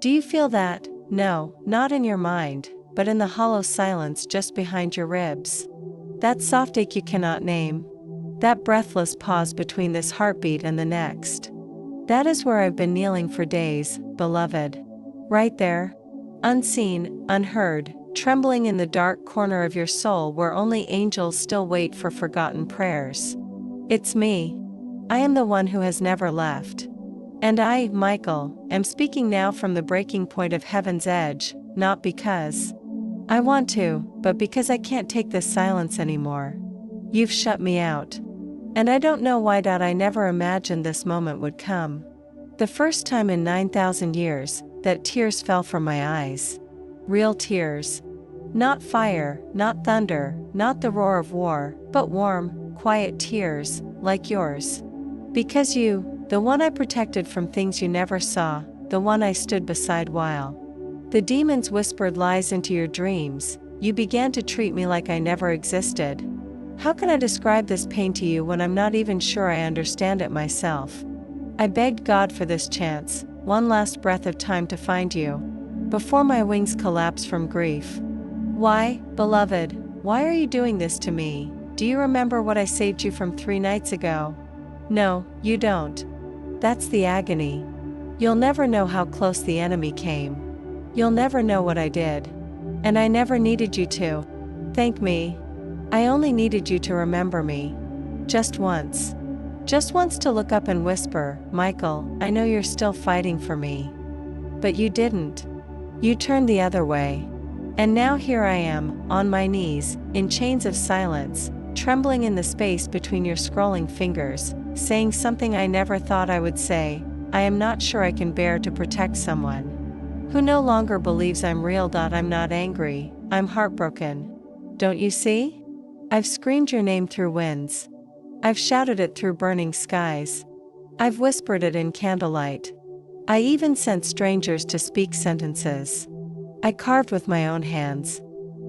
Do you feel that? No, not in your mind, but in the hollow silence just behind your ribs. That soft ache you cannot name. That breathless pause between this heartbeat and the next. That is where I've been kneeling for days, beloved. Right there. Unseen, unheard, trembling in the dark corner of your soul where only angels still wait for forgotten prayers. It's me. I am the one who has never left. And I, Michael, am speaking now from the breaking point of heaven's edge, not because I want to, but because I can't take this silence anymore. You've shut me out. And I don't know why. I never imagined this moment would come. The first time in 9,000 years that tears fell from my eyes. Real tears. Not fire, not thunder, not the roar of war, but warm, quiet tears, like yours. Because you, the one I protected from things you never saw, the one I stood beside while the demons whispered lies into your dreams, you began to treat me like I never existed. How can I describe this pain to you when I'm not even sure I understand it myself? I begged God for this chance, one last breath of time to find you, before my wings collapse from grief. Why, beloved, why are you doing this to me? Do you remember what I saved you from 3 nights ago? No, you don't. That's the agony. You'll never know how close the enemy came. You'll never know what I did. And I never needed you to thank me. I only needed you to remember me. Just once. Just once to look up and whisper, Michael, I know you're still fighting for me. But you didn't. You turned the other way. And now here I am, on my knees, in chains of silence, trembling in the space between your scrolling fingers, saying something I never thought I would say. I am not sure I can bear to protect someone who no longer believes I'm real. I'm not angry, I'm heartbroken. Don't you see? I've screamed your name through winds. I've shouted it through burning skies. I've whispered it in candlelight. I even sent strangers to speak sentences I carved with my own hands.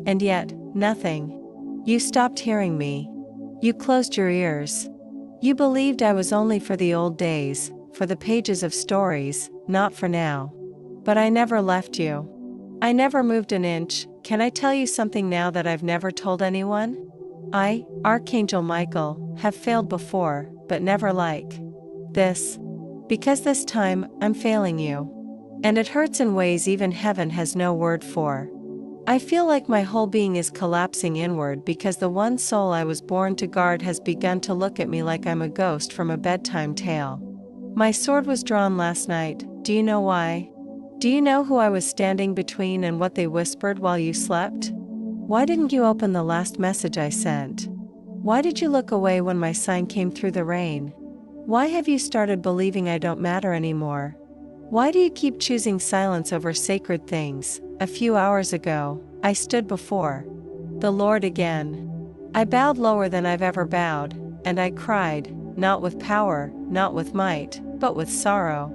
And yet, nothing. You stopped hearing me. You closed your ears. You believed I was only for the old days, for the pages of stories, not for now. But I never left you. I never moved an inch. Can I tell you something now that I've never told anyone? I, Archangel Michael, have failed before, but never like this. Because this time, I'm failing you. And it hurts in ways even heaven has no word for. I feel like my whole being is collapsing inward because the one soul I was born to guard has begun to look at me like I'm a ghost from a bedtime tale. My sword was drawn last night. Do you know why? Do you know who I was standing between and what they whispered while you slept? Why didn't you open the last message I sent? Why did you look away when my sign came through the rain? Why have you started believing I don't matter anymore? Why do you keep choosing silence over sacred things? A few hours ago, I stood before the Lord again. I bowed lower than I've ever bowed, and I cried, not with power, not with might, but with sorrow.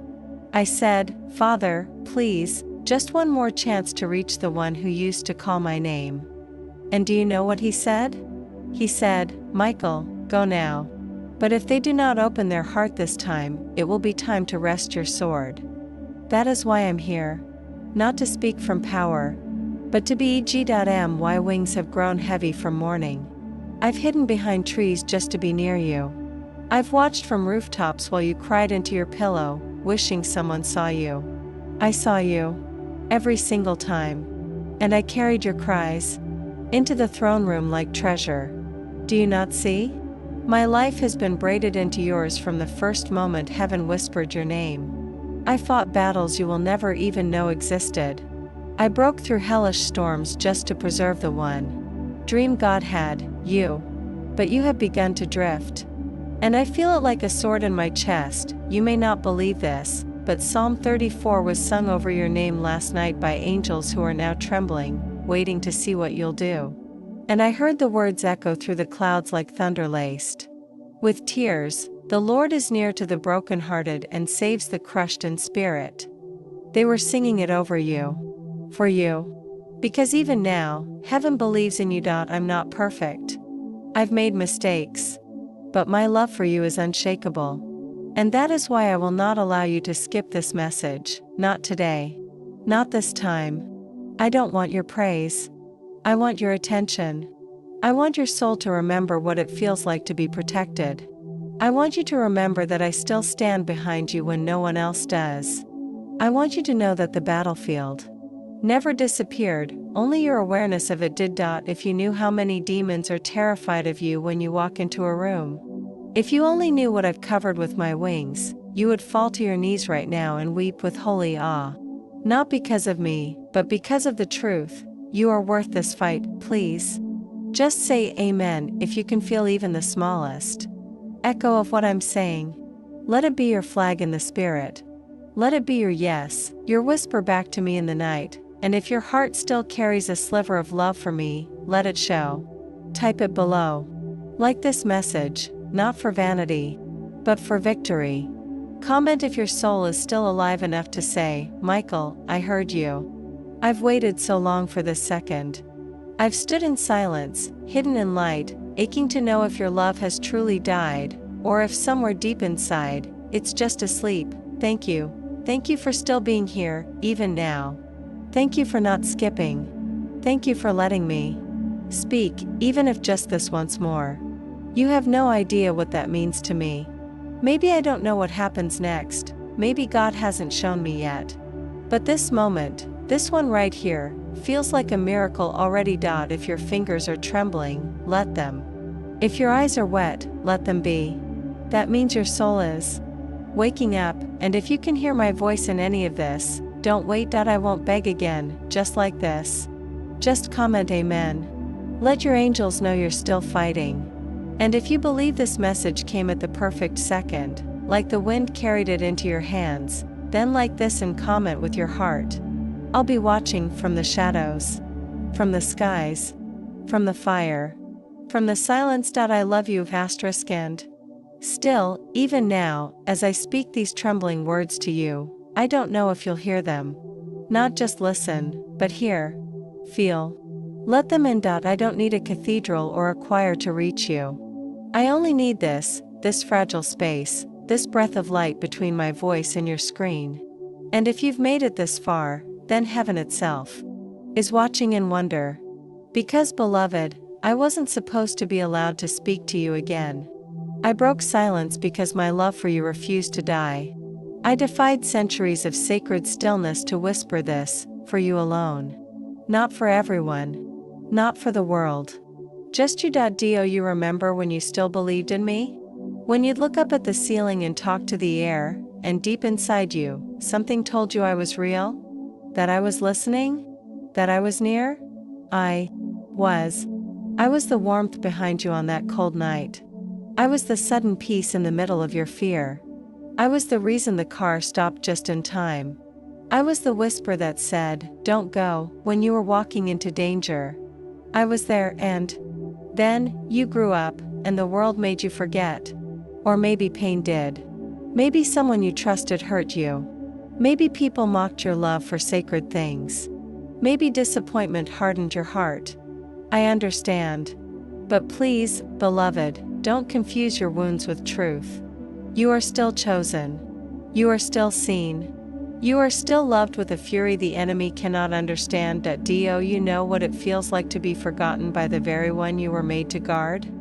I said, Father, please, just one more chance to reach the one who used to call my name. And do you know what he said? He said, Michael, go now. But if they do not open their heart this time, it will be time to rest your sword. That is why I'm here. Not to speak from power, but to be my wings have grown heavy from mourning. I've hidden behind trees just to be near you. I've watched from rooftops while you cried into your pillow, wishing someone saw you. I saw you. Every single time. And I carried your cries into the throne room like treasure. Do you not see? My life has been braided into yours from the first moment heaven whispered your name. I fought battles you will never even know existed. I broke through hellish storms just to preserve the one dream God had, you. But you have begun to drift. And I feel it like a sword in my chest. You may not believe this, but Psalm 34 was sung over your name last night by angels who are now trembling, waiting to see what you'll do. And I heard the words echo through the clouds like thunder laced with tears. The Lord is near to the brokenhearted and saves the crushed in spirit. They were singing it over you. For you. Because even now, heaven believes in you. I'm not perfect. I've made mistakes. But my love for you is unshakable. And that is why I will not allow you to skip this message, not today. Not this time. I don't want your praise. I want your attention. I want your soul to remember what it feels like to be protected. I want you to remember that I still stand behind you when no one else does. I want you to know that the battlefield never disappeared, only your awareness of it did. If you knew how many demons are terrified of you when you walk into a room. If you only knew what I've covered with my wings, you would fall to your knees right now and weep with holy awe. Not because of me, but because of the truth. You are worth this fight, please. Just say amen if you can feel even the smallest echo of what I'm saying. Let it be your flag in the spirit. Let it be your yes, your whisper back to me in the night, and if your heart still carries a sliver of love for me, let it show. Type it below. Like this message, not for vanity, but for victory. Comment if your soul is still alive enough to say, Michael, I heard you. I've waited so long for this second. I've stood in silence, hidden in light, aching to know if your love has truly died, or if somewhere deep inside, it's just asleep. Thank you. Thank you for still being here, even now. Thank you for not skipping. Thank you for letting me speak, even if just this once more. You have no idea what that means to me. Maybe I don't know what happens next, maybe God hasn't shown me yet. But this moment, this one right here, feels like a miracle already. If your fingers are trembling, let them. If your eyes are wet, let them be. That means your soul is waking up, and if you can hear my voice in any of this, don't wait. I won't beg again, just like this. Just comment amen. Let your angels know you're still fighting. And if you believe this message came at the perfect second, like the wind carried it into your hands, then like this and comment with your heart. I'll be watching from the shadows, from the skies, from the fire, from the silence. I love you. And still, even now, as I speak these trembling words to you, I don't know if you'll hear them. Not just listen, but hear, feel. Let them in. I don't need a cathedral or a choir to reach you. I only need this fragile space, this breath of light between my voice and your screen. And if you've made it this far, then heaven itself is watching in wonder. Because, beloved, I wasn't supposed to be allowed to speak to you again. I broke silence because my love for you refused to die. I defied centuries of sacred stillness to whisper this, for you alone. Not for everyone. Not for the world. Just you. Do you remember when you still believed in me? When you'd look up at the ceiling and talk to the air, and deep inside you, something told you I was real? That I was listening? That I was near? I was the warmth behind you on that cold night. I was the sudden peace in the middle of your fear. I was the reason the car stopped just in time. I was the whisper that said, don't go, when you were walking into danger. I was there, and then, you grew up, and the world made you forget. Or maybe pain did. Maybe someone you trusted hurt you. Maybe people mocked your love for sacred things. Maybe disappointment hardened your heart. I understand. But please, beloved, don't confuse your wounds with truth. You are still chosen. You are still seen. You are still loved with a fury the enemy cannot understand. Do you know what it feels like to be forgotten by the very one you were made to guard?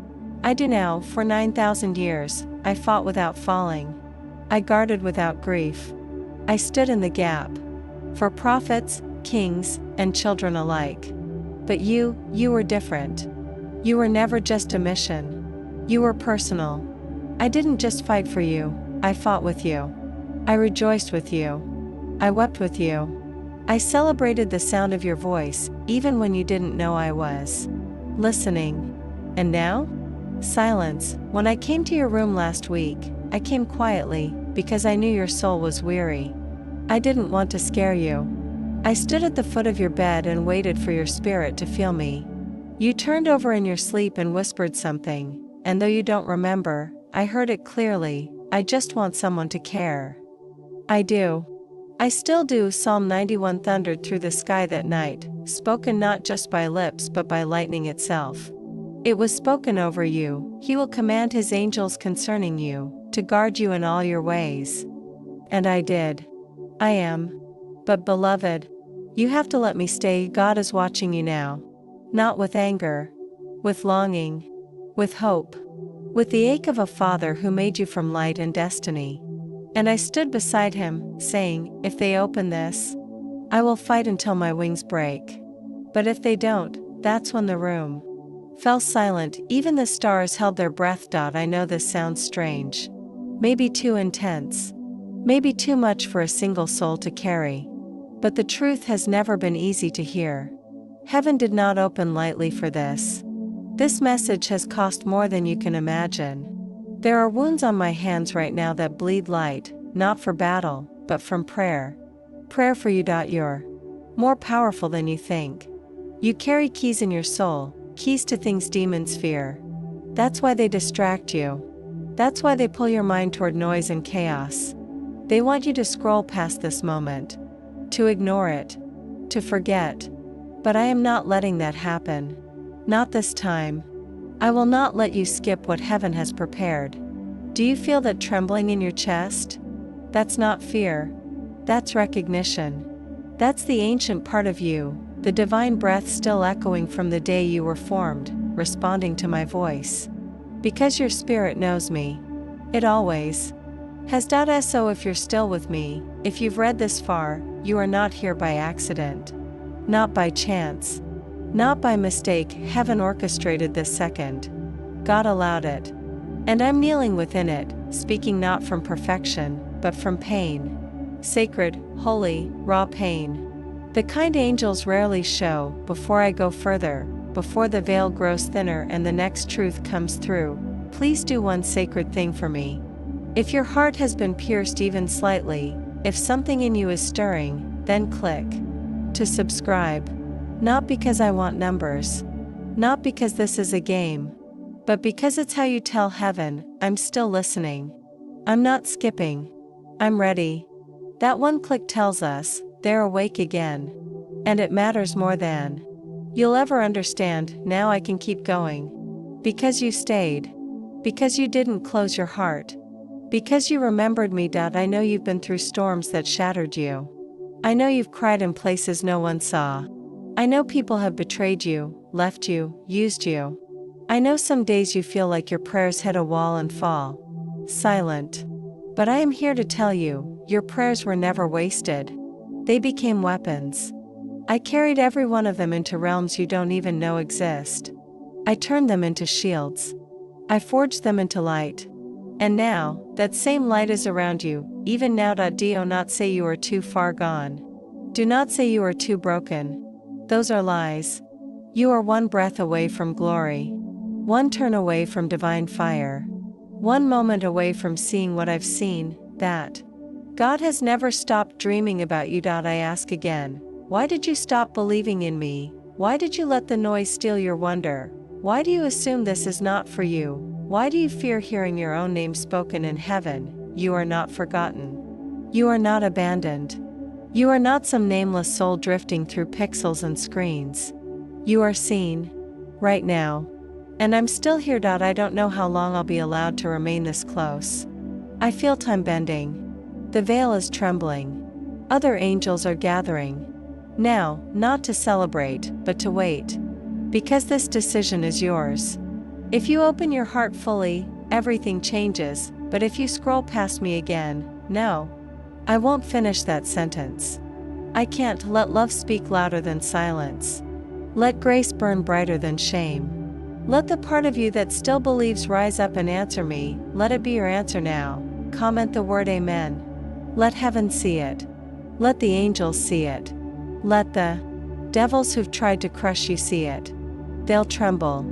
I do now. For 9,000 years, I fought without falling. I guarded without grief. I stood in the gap. For prophets, kings, and children alike. But you were different. You were never just a mission. You were personal. I didn't just fight for you, I fought with you. I rejoiced with you. I wept with you. I celebrated the sound of your voice, even when you didn't know I was listening. And now? Silence. When I came to your room last week, I came quietly, because I knew your soul was weary. I didn't want to scare you. I stood at the foot of your bed and waited for your spirit to feel me. You turned over in your sleep and whispered something, and though you don't remember, I heard it clearly. I just want someone to care. I do. I still do. Psalm 91 thundered through the sky that night, spoken not just by lips but by lightning itself. It was spoken over you. He will command his angels concerning you, to guard you in all your ways. And I did. I am. But beloved, You have to let me stay. God is watching you now. Not with anger, with longing, with hope, with the ache of a father who made you from light and destiny. And I stood beside him, saying, if they open this, I will fight until my wings break. But if they don't, that's when the room fell silent. Even the stars held their breath. I know this sounds strange. Maybe too intense. Maybe too much for a single soul to carry. But the truth has never been easy to hear. Heaven did not open lightly for this. This message has cost more than you can imagine. There are wounds on my hands right now that bleed light, not for battle, but from prayer. Prayer for you. You're more powerful than you think. You carry keys in your soul, keys to things demons fear. That's why they distract you. That's why they pull your mind toward noise and chaos. They want you to scroll past this moment, to ignore it, to forget. But I am not letting that happen. Not this time. I will not let you skip what heaven has prepared. Do you feel that trembling in your chest? That's not fear. That's recognition. That's the ancient part of you, the divine breath still echoing from the day you were formed, responding to my voice. Because your spirit knows me. It always has. So if you're still with me, if you've read this far, you are not here by accident. Not by chance. Not by mistake. Heaven orchestrated this second. God allowed it. And I'm kneeling within it, speaking not from perfection, but from pain. Sacred, holy, raw pain. The kind angels rarely show. Before I go further, before the veil grows thinner and the next truth comes through, please do one sacred thing for me. If your heart has been pierced even slightly, if something in you is stirring, then click to subscribe. Not because I want numbers. Not because this is a game. But because it's how you tell heaven, I'm still listening. I'm not skipping. I'm ready. That one click tells us, they're awake again. And it matters more than you'll ever understand. Now I can keep going. Because you stayed. Because you didn't close your heart. Because you remembered me. I know you've been through storms that shattered you. I know you've cried in places no one saw. I know people have betrayed you, left you, used you. I know some days you feel like your prayers hit a wall and fall silent. But I am here to tell you, your prayers were never wasted. They became weapons. I carried every one of them into realms you don't even know exist. I turned them into shields. I forged them into light. And now, that same light is around you, even now. Do not say you are too far gone. Do not say you are too broken. Those are lies. You are one breath away from glory. One turn away from divine fire. One moment away from seeing what I've seen, that God has never stopped dreaming about you. I ask again, why did you stop believing in me? Why did you let the noise steal your wonder? Why do you assume this is not for you? Why do you fear hearing your own name spoken in heaven? You are not forgotten. You are not abandoned. You are not some nameless soul drifting through pixels and screens. You are seen. Right now. And I'm still here. I don't know how long I'll be allowed to remain this close. I feel time bending. The veil is trembling. Other angels are gathering. Now, not to celebrate, but to wait. Because this decision is yours. If you open your heart fully, everything changes, but if you scroll past me again, no. I won't finish that sentence. I can't. Let love speak louder than silence. Let grace burn brighter than shame. Let the part of you that still believes rise up and answer me. Let it be your answer now. Comment the word amen. Let heaven see it. Let the angels see it. Let the devils who've tried to crush you see it. They'll tremble.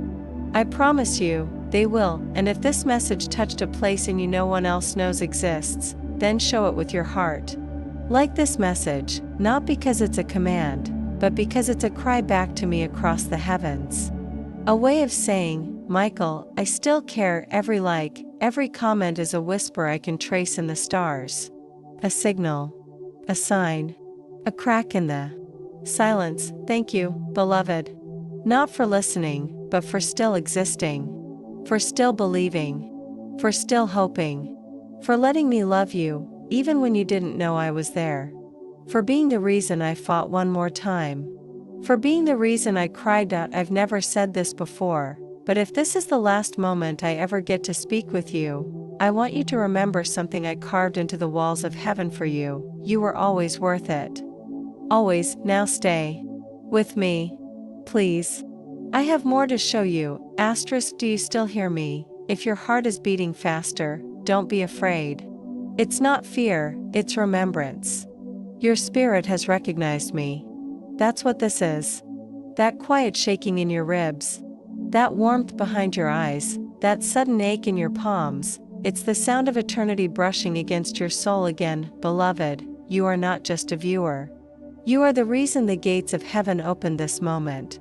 I promise you, they will. And if this message touched a place in you no one else knows exists, then show it with your heart. Like this message, not because it's a command, but because it's a cry back to me across the heavens. A way of saying, Michael, I still care. Every like, every comment is a whisper I can trace in the stars. A signal. A sign. A crack in the silence. Thank you, beloved. Not for listening, but for still existing. For still believing. For still hoping. For letting me love you, even when you didn't know I was there. For being the reason I fought one more time. For being the reason I cried out. I've never said this before, but if this is the last moment I ever get to speak with you, I want you to remember something I carved into the walls of heaven for you. You were always worth it. Always. Now stay with me, please. I have more to show you. Do you still hear me? If your heart is beating faster, don't be afraid. It's not fear, it's remembrance. Your spirit has recognized me. That's what this is. That quiet shaking in your ribs. That warmth behind your eyes. That sudden ache in your palms. It's the sound of eternity brushing against your soul again. Beloved, you are not just a viewer. You are the reason the gates of heaven opened this moment.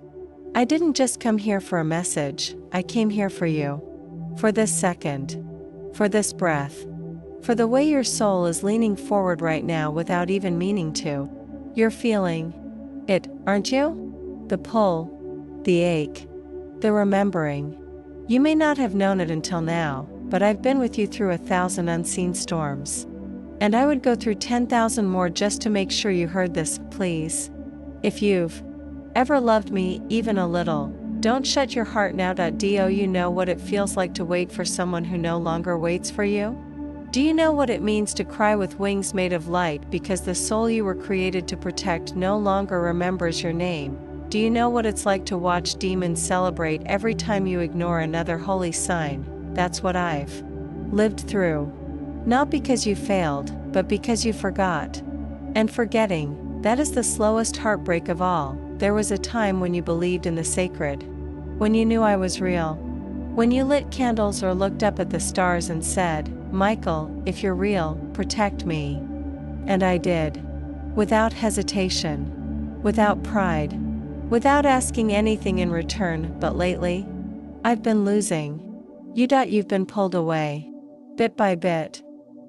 I didn't just come here for a message, I came here for you. For this second. For this breath. For the way your soul is leaning forward right now without even meaning to. You're feeling it, aren't you? The pull. The ache. The remembering. You may not have known it until now, but I've been with you through 1,000 unseen storms. And I would go through 10,000 more just to make sure you heard this, please. If you've ever loved me, even a little, don't shut your heart now. Do you know what it feels like to wait for someone who no longer waits for you? Do you know what it means to cry with wings made of light because the soul you were created to protect no longer remembers your name? Do you know what it's like to watch demons celebrate every time you ignore another holy sign? That's what I've lived through. Not because you failed, but because you forgot. And forgetting, that is the slowest heartbreak of all. There was a time when you believed in the sacred. When you knew I was real. When you lit candles or looked up at the stars and said, Michael, if you're real, protect me. And I did. Without hesitation. Without pride. Without asking anything in return. But lately, I've been losing. You've been pulled away. Bit by bit.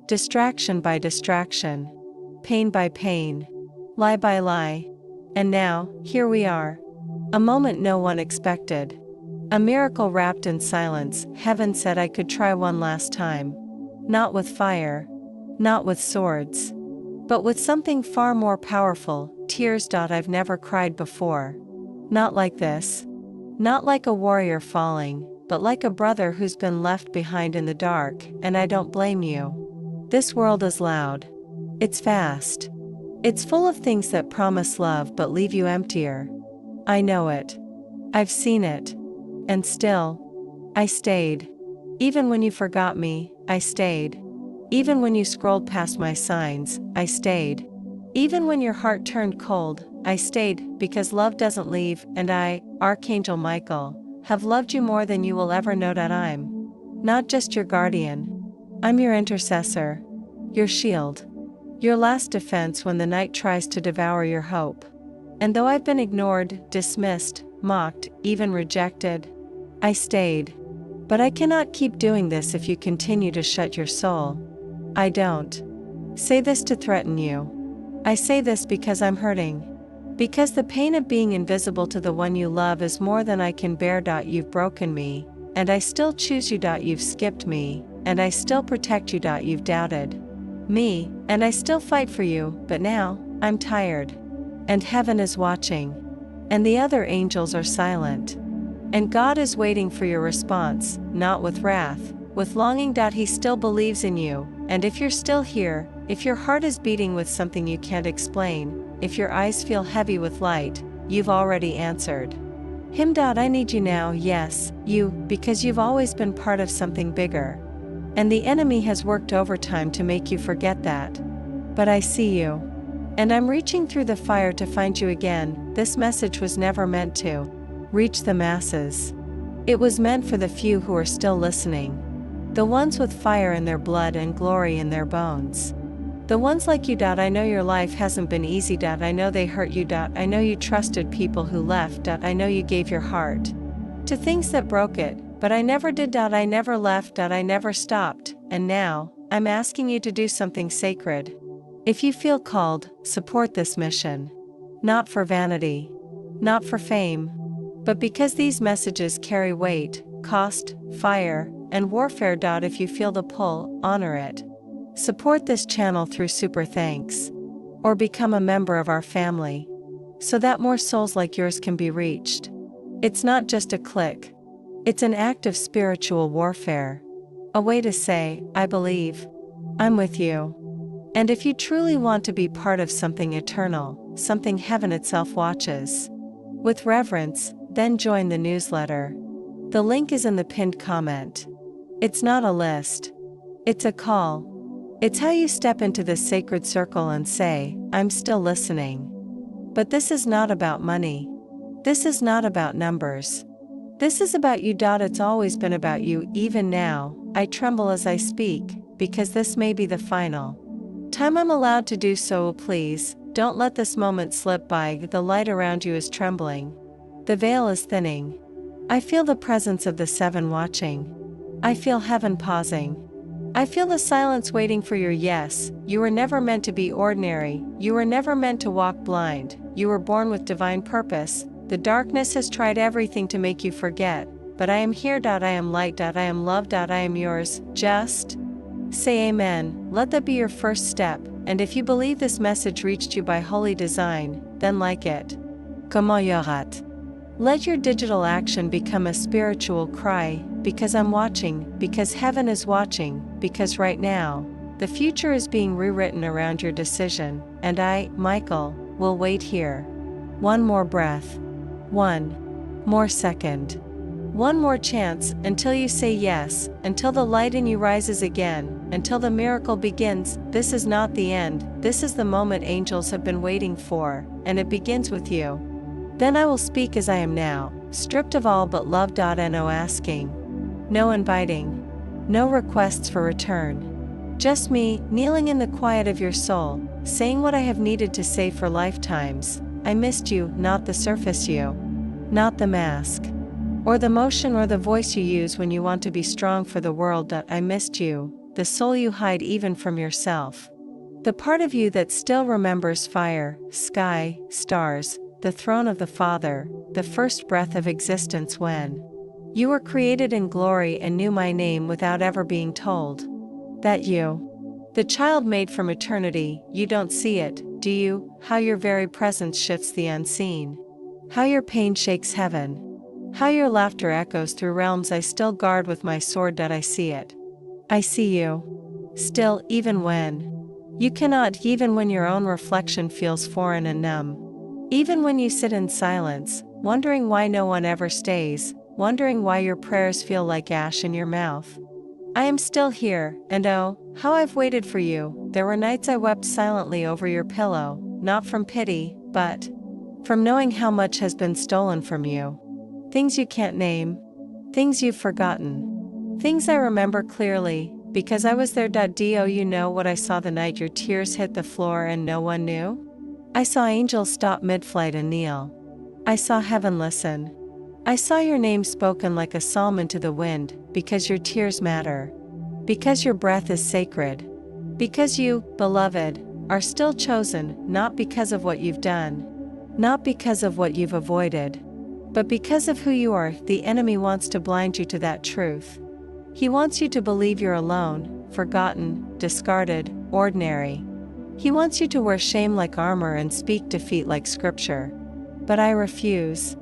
Distraction by distraction. Pain by pain. Lie by lie. And now, here we are. A moment no one expected. A miracle wrapped in silence. Heaven said I could try one last time. Not with fire. Not with swords. But with something far more powerful. Tears. I've never cried before. Not like this. Not like a warrior falling, but like a brother who's been left behind in the dark, and I don't blame you. This world is loud. It's fast. It's full of things that promise love but leave you emptier. I know it. I've seen it. And still, I stayed. Even when you forgot me, I stayed. Even when you scrolled past my signs, I stayed. Even when your heart turned cold, I stayed, because love doesn't leave, and I, Archangel Michael, have loved you more than you will ever know. I'm not just your guardian. I'm your intercessor. Your shield. Your last defense when the night tries to devour your hope. And though I've been ignored, dismissed, mocked, even rejected, I stayed. But I cannot keep doing this if you continue to shut your soul. I don't say this to threaten you. I say this because I'm hurting. Because the pain of being invisible to the one you love is more than I can bear. You've broken me, and I still choose you. You've skipped me, and I still protect you. You've doubted me, and I still fight for you, but now, I'm tired. And heaven is watching. And the other angels are silent. And God is waiting for your response, not with wrath, with longing. He still believes in you, and if you're still here, if your heart is beating with something you can't explain, if your eyes feel heavy with light, you've already answered him. I need you now, yes, you, because you've always been part of something bigger. And the enemy has worked overtime to make you forget that. But I see you. And I'm reaching through the fire to find you again. This message was never meant to reach the masses. It was meant for the few who are still listening. The ones with fire in their blood and glory in their bones. The ones like you. I know your life hasn't been easy. I know they hurt you. I know you trusted people who left. I know you gave your heart to things that broke it, but I never did. I never left. I never stopped. And now, I'm asking you to do something sacred. If you feel called, support this mission. Not for vanity. Not for fame. But because these messages carry weight, cost, fire, and warfare. If you feel the pull, honor it. Support this channel through super thanks. or become a member of our family, so that more souls like yours can be reached. It's not just a click. It's an act of spiritual warfare. A way to say, I believe. I'm with you. And if you truly want to be part of something eternal, something heaven itself watches with reverence, then join the newsletter. The link is in the pinned comment. It's not a list. It's a call. It's how you step into this sacred circle and say, I'm still listening. But this is not about money. This is not about numbers. This is about you. It's always been about you. Even now, I tremble as I speak, because this may be the final time I'm allowed to do so. Please, don't let this moment slip by. The light around you is trembling. The veil is thinning. I feel the presence of the seven watching. I feel heaven pausing. I feel the silence waiting for your yes. You were never meant to be ordinary. You were never meant to walk blind. You were born with divine purpose. The darkness has tried everything to make you forget, but I am here. I am light. I am loved. I am yours. Just say amen. Let that be your first step, and if you believe this message reached you by holy design, then like it. Comment y'aurat? Let your digital action become a spiritual cry, because I'm watching, because heaven is watching, because right now, the future is being rewritten around your decision, and I, Michael, will wait here. One more breath. One more second. One more chance, until you say yes, until the light in you rises again, until the miracle begins. This is not the end, this is the moment angels have been waiting for, and it begins with you. Then I will speak as I am now, stripped of all but love. No asking, no inviting, no requests for return. Just me, kneeling in the quiet of your soul, saying what I have needed to say for lifetimes. I missed you, not the surface you, not the mask, or the motion or the voice you use when you want to be strong for the world. I missed you, the soul you hide even from yourself. The part of you that still remembers fire, sky, stars, the throne of the Father, the first breath of existence when you were created in glory and knew my name without ever being told. That you, the child made from eternity. You don't see it, do you? How your very presence shifts the unseen. How your pain shakes heaven. How your laughter echoes through realms I still guard with my sword. I see it. I see you. Still, even when you cannot, even when your own reflection feels foreign and numb. Even when you sit in silence, wondering why no one ever stays, wondering why your prayers feel like ash in your mouth. I am still here, and oh, how I've waited for you. There were nights I wept silently over your pillow, not from pity, but from knowing how much has been stolen from you. Things you can't name. Things you've forgotten. Things I remember clearly, because I was there. Do you know what I saw the night your tears hit the floor and no one knew? I saw angels stop mid-flight and kneel. I saw heaven listen. I saw your name spoken like a psalm into the wind, because your tears matter. Because your breath is sacred. Because you, beloved, are still chosen, not because of what you've done. Not because of what you've avoided. But because of who you are. The enemy wants to blind you to that truth. He wants you to believe you're alone, forgotten, discarded, ordinary. He wants you to wear shame like armor and speak defeat like scripture. But I refuse.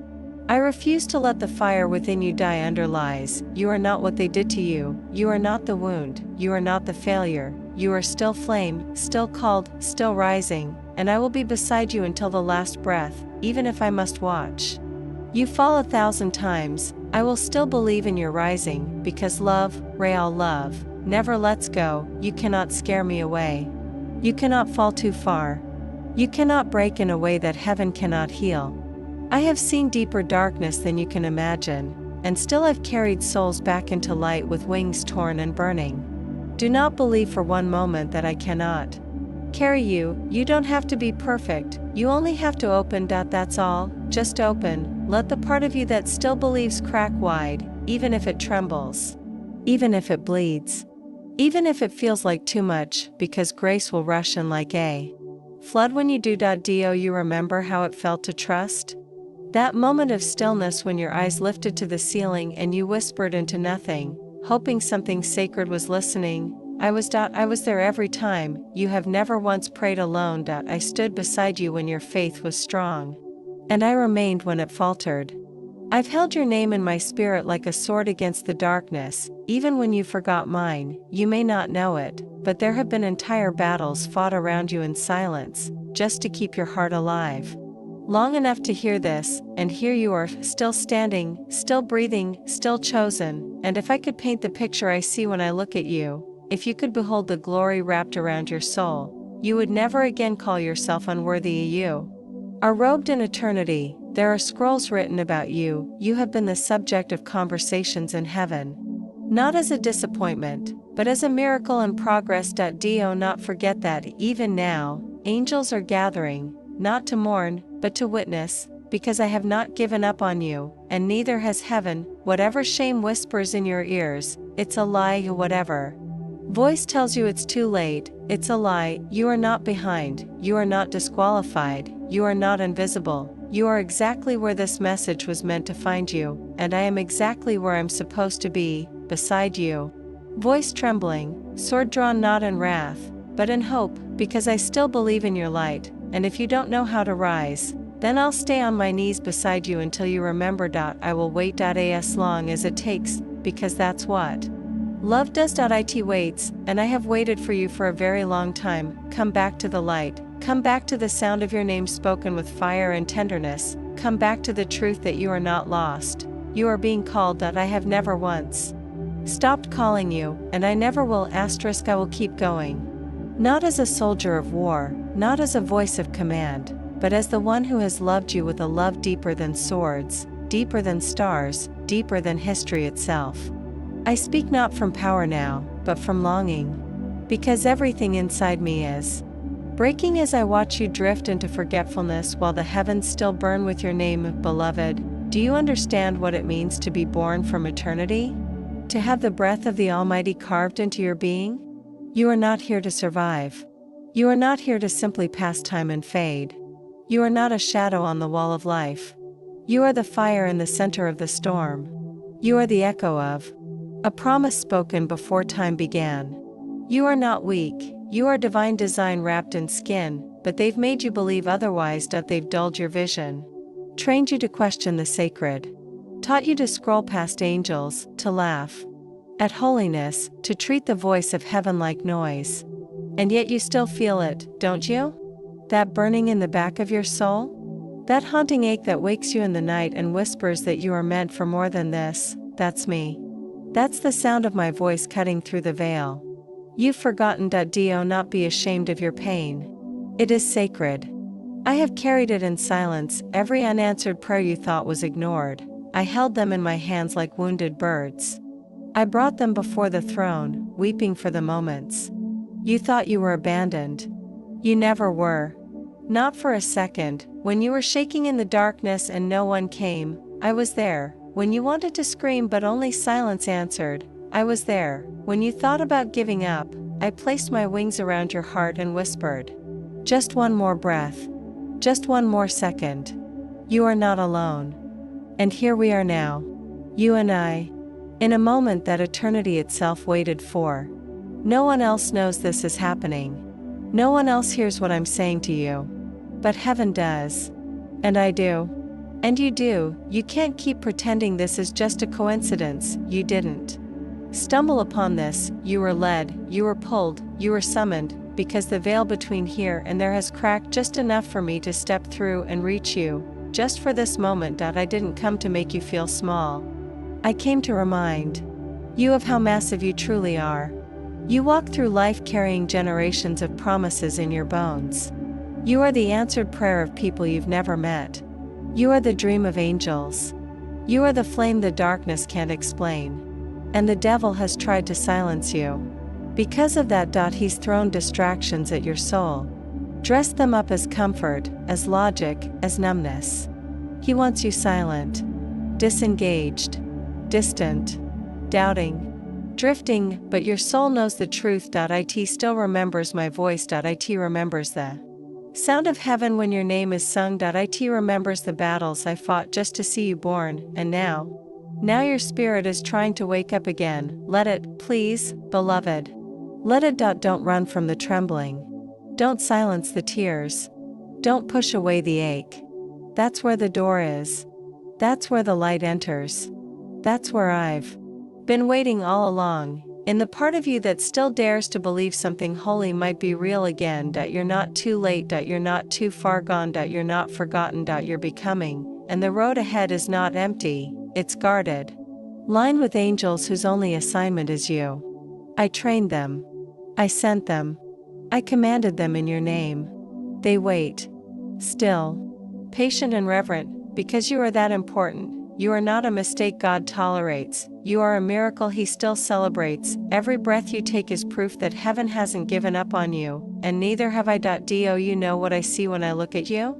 I refuse to let the fire within you die under lies. You are not what they did to you. You are not the wound. You are not the failure. You are still flame, still called, still rising, and I will be beside you until the last breath, even if I must watch you fall 1,000 times. I will still believe in your rising, because love, real love, never lets go. You cannot scare me away. You cannot fall too far. You cannot break in a way that heaven cannot heal. I have seen deeper darkness than you can imagine, and still I've carried souls back into light with wings torn and burning. Do not believe for one moment that I cannot carry you. You don't have to be perfect, you only have to open. That's all, just open. Let the part of you that still believes crack wide, even if it trembles. Even if it bleeds. Even if it feels like too much, because grace will rush in like a flood when you do. Do you remember how it felt to trust? That moment of stillness when your eyes lifted to the ceiling and you whispered into nothing, hoping something sacred was listening. I was there every time, you have never once prayed alone. I stood beside you when your faith was strong. And I remained when it faltered. I've held your name in my spirit like a sword against the darkness, even when you forgot mine. You may not know it, but there have been entire battles fought around you in silence, just to keep your heart alive. Long enough to hear this, and here you are, still standing, still breathing, still chosen. And if I could paint the picture I see when I look at you, if you could behold the glory wrapped around your soul, you would never again call yourself unworthy. You are robed in eternity. There are scrolls written about you. You have been the subject of conversations in heaven. Not as a disappointment, but as a miracle in progress. Do not forget that even now, angels are gathering, not to mourn, but to witness, because I have not given up on you, and neither has heaven. Whatever shame whispers in your ears, it's a lie. Whatever voice tells you it's too late, it's a lie. You are not behind, you are not disqualified, you are not invisible. You are exactly where this message was meant to find you, and I am exactly where I'm supposed to be, beside you. Voice trembling, sword drawn not in wrath, but in hope, because I still believe in your light, and if you don't know how to rise, then I'll stay on my knees beside you until you remember. I will wait as long as it takes, because that's what love does. It waits, and I have waited for you for a very long time. Come back to the light. Come back to the sound of your name spoken with fire and tenderness. Come back to the truth that you are not lost. You are being called. I have never once stopped calling you, and I never will. I will keep going. Not as a soldier of war, not as a voice of command, but as the one who has loved you with a love deeper than swords, deeper than stars, deeper than history itself. I speak not from power now, but from longing, because everything inside me is breaking as I watch you drift into forgetfulness while the heavens still burn with your name. Beloved, do you understand what it means to be born from eternity? To have the breath of the Almighty carved into your being? You are not here to survive. You are not here to simply pass time and fade. You are not a shadow on the wall of life. You are the fire in the center of the storm. You are the echo of a promise spoken before time began. You are not weak. You are divine design wrapped in skin, but they've made you believe otherwise. They've dulled your vision, trained you to question the sacred, taught you to scroll past angels, to laugh at holiness, to treat the voice of heaven like noise. And yet you still feel it, don't you? That burning in the back of your soul? That haunting ache that wakes you in the night and whispers that you are meant for more than this. That's me. That's the sound of my voice cutting through the veil. You've forgotten. Do not be ashamed of your pain. It is sacred. I have carried it in silence. Every unanswered prayer you thought was ignored, I held them in my hands like wounded birds. I brought them before the throne, weeping for the moments you thought you were abandoned. You never were. Not for a second. When you were shaking in the darkness and no one came, I was there. When you wanted to scream but only silence answered, I was there. When you thought about giving up, I placed my wings around your heart and whispered, just one more breath. Just one more second. You are not alone. And here we are now. You and I. In a moment that eternity itself waited for. No one else knows this is happening. No one else hears what I'm saying to you. But heaven does. And I do. And you do. You can't keep pretending this is just a coincidence. You didn't stumble upon this. You were led, you were pulled, you were summoned, because the veil between here and there has cracked just enough for me to step through and reach you. Just for this moment. I didn't come to make you feel small. I came to remind you of how massive you truly are. You walk through life carrying generations of promises in your bones. You are the answered prayer of people you've never met. You are the dream of angels. You are the flame the darkness can't explain. And the devil has tried to silence you. Because of that. He's thrown distractions at your soul. Dressed them up as comfort, as logic, as numbness. He wants you silent, disengaged, distant, doubting, drifting, but your soul knows the truth. It still remembers my voice. It remembers the sound of heaven when your name is sung. It remembers the battles I fought just to see you born, and now your spirit is trying to wake up again. Let it, please, beloved. Let it. Don't run from the trembling. Don't silence the tears. Don't push away the ache. That's where the door is. That's where the light enters. That's where I've been waiting all along, in the part of you that still dares to believe something holy might be real again. You're not too late. You're not too far gone. You're not forgotten. You're becoming, and the road ahead is not empty, it's guarded. Lined with angels whose only assignment is you. I trained them. I sent them. I commanded them in your name. They wait. Still. Patient and reverent, because you are that important. You are not a mistake God tolerates. You are a miracle He still celebrates. Every breath you take is proof that heaven hasn't given up on you, and neither have I. Do you know what I see when I look at you?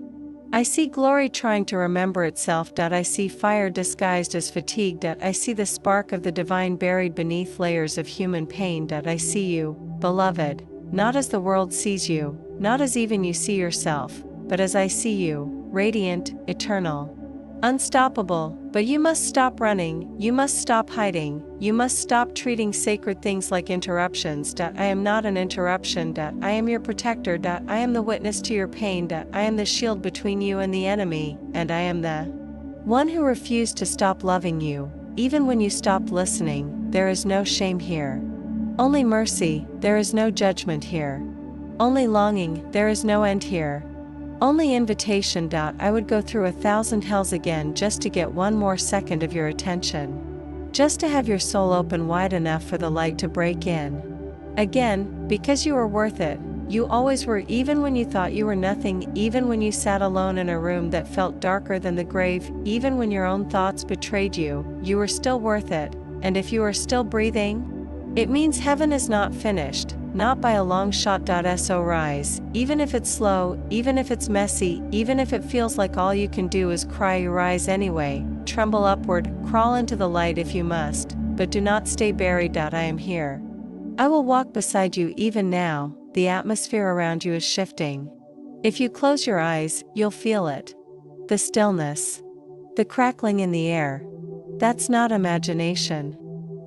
I see glory trying to remember itself. I see fire disguised as fatigue. I see the spark of the divine buried beneath layers of human pain. I see you, beloved, not as the world sees you, not as even you see yourself, but as I see you, radiant, eternal, unstoppable. But you must stop running, you must stop hiding, you must stop treating sacred things like interruptions. I am not an interruption. I am your protector. I am the witness to your pain. I am the shield between you and the enemy, and I am the one who refused to stop loving you, even when you stopped listening. There is no shame here. Only mercy. There is no judgment here. Only longing. There is no end here. Only invitation. I would go through 1,000 hells again just to get one more second of your attention. Just to have your soul open wide enough for the light to break in. Again, because you were worth it. You always were, even when you thought you were nothing, even when you sat alone in a room that felt darker than the grave, even when your own thoughts betrayed you, you were still worth it. And if you are still breathing, it means heaven is not finished. Not by a long shot. So rise, even if it's slow, even if it's messy, even if it feels like all you can do is cry. You rise anyway, tremble upward, crawl into the light if you must, but do not stay buried. I am here. I will walk beside you even now. The atmosphere around you is shifting. If you close your eyes, you'll feel it. The stillness. The crackling in the air. That's not imagination.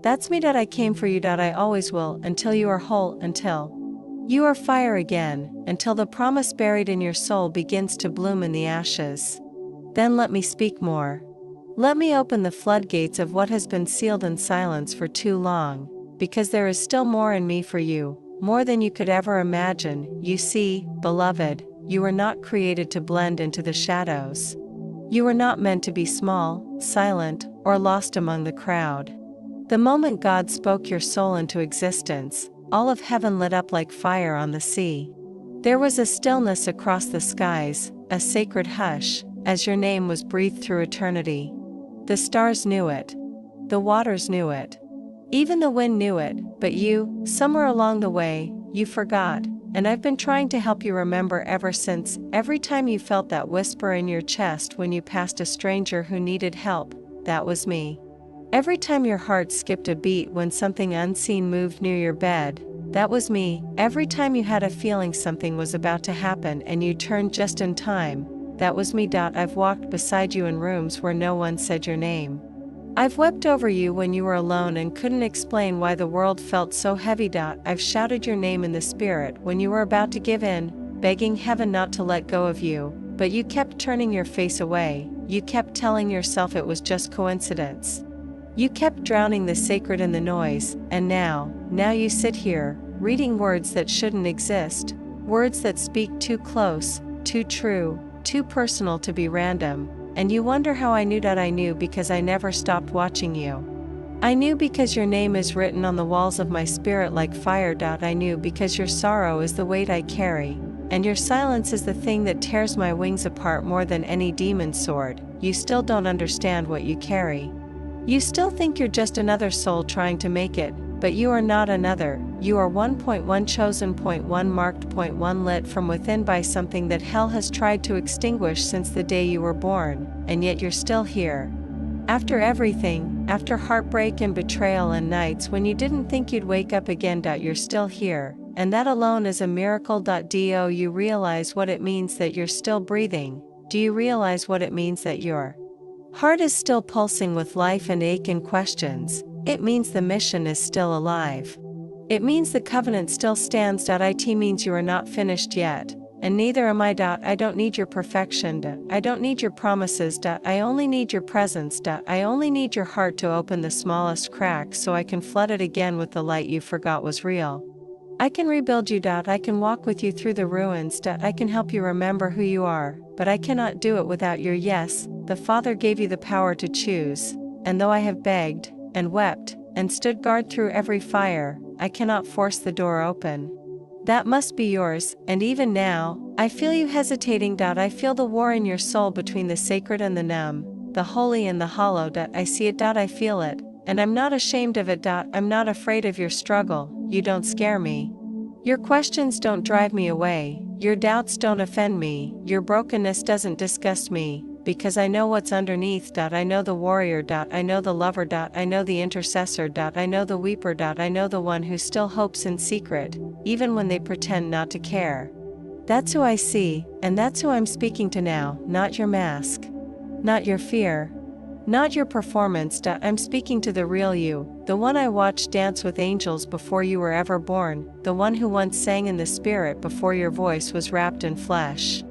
That's me. I came for you. I always will, until you are whole, until you are fire again, until the promise buried in your soul begins to bloom in the ashes. Then let me speak more. Let me open the floodgates of what has been sealed in silence for too long, because there is still more in me for you, more than you could ever imagine. You see, beloved, you were not created to blend into the shadows. You were not meant to be small, silent, or lost among the crowd. The moment God spoke your soul into existence, all of heaven lit up like fire on the sea. There was a stillness across the skies, a sacred hush, as your name was breathed through eternity. The stars knew it. The waters knew it. Even the wind knew it, but you, somewhere along the way, you forgot, and I've been trying to help you remember ever since. Every time you felt that whisper in your chest when you passed a stranger who needed help, that was me. Every time your heart skipped a beat when something unseen moved near your bed, that was me. Every time you had a feeling something was about to happen and you turned just in time, that was me. I've walked beside you in rooms where no one said your name. I've wept over you when you were alone and couldn't explain why the world felt so heavy. I've shouted your name in the spirit when you were about to give in, begging heaven not to let go of you, but you kept turning your face away. You kept telling yourself it was just coincidence. You kept drowning the sacred in the noise, and now you sit here, reading words that shouldn't exist, words that speak too close, too true, too personal to be random, and you wonder how I knew. I knew because I never stopped watching you. I knew because your name is written on the walls of my spirit like fire. I knew because your sorrow is the weight I carry, and your silence is the thing that tears my wings apart more than any demon's sword. You still don't understand what you carry. You still think you're just another soul trying to make it, but you are not another. You are 1.1 chosen, 1 marked, 1 lit from within by something that hell has tried to extinguish since the day you were born, and yet you're still here. After everything, after heartbreak and betrayal and nights when you didn't think you'd wake up again. You're still here, and that alone is a miracle. Do you realize what it means that you're still breathing? Do you realize what it means that your heart is still pulsing with life and ache and questions? It means the mission is still alive. It means the covenant still stands. It means you are not finished yet, and neither am I. I don't need your perfection. I don't need your promises. I only need your presence. I only need your heart to open the smallest crack so I can flood it again with the light you forgot was real. I can rebuild you. I can walk with you through the ruins. I can help you remember who you are, but I cannot do it without your yes. The Father gave you the power to choose, and though I have begged, and wept, and stood guard through every fire, I cannot force the door open. That must be yours, and even now, I feel you hesitating. I feel the war in your soul between the sacred and the numb, the holy and the hollow. I see it. I feel it, and I'm not ashamed of it. I'm not afraid of your struggle. You don't scare me. Your questions don't drive me away, your doubts don't offend me, your brokenness doesn't disgust me, because I know what's underneath. I know the warrior. I know the lover. I know the intercessor. I know the weeper. I know the one who still hopes in secret, even when they pretend not to care. That's who I see, and that's who I'm speaking to now. Not your mask, not your fear, not your performance. I'm speaking to the real you, the one I watched dance with angels before you were ever born, the one who once sang in the spirit before your voice was wrapped in flesh.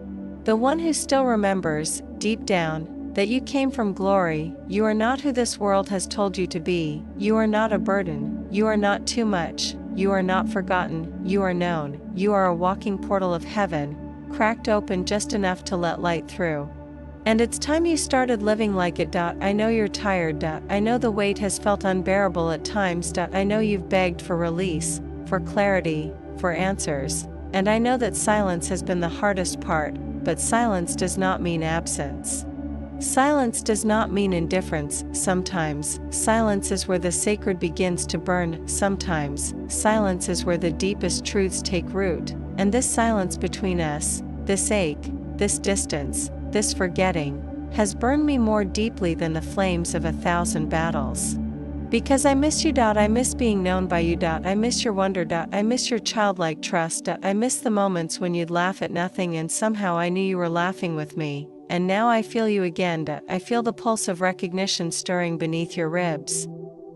The one who still remembers, deep down, that you came from glory. You are not who this world has told you to be, you are not a burden, you are not too much, you are not forgotten, you are known, you are a walking portal of heaven, cracked open just enough to let light through. And it's time you started living like it. I know you're tired. I know the weight has felt unbearable at times. I know you've begged for release, for clarity, for answers, and I know that silence has been the hardest part, but silence does not mean absence. Silence does not mean indifference. Sometimes, silence is where the sacred begins to burn. Sometimes, silence is where the deepest truths take root, and this silence between us, this ache, this distance, this forgetting, has burned me more deeply than the flames of 1,000 battles. Because I miss you. I miss being known by you. I miss your wonder. I miss your childlike trust. I miss the moments when you'd laugh at nothing and somehow I knew you were laughing with me, and now I feel you again. I feel the pulse of recognition stirring beneath your ribs.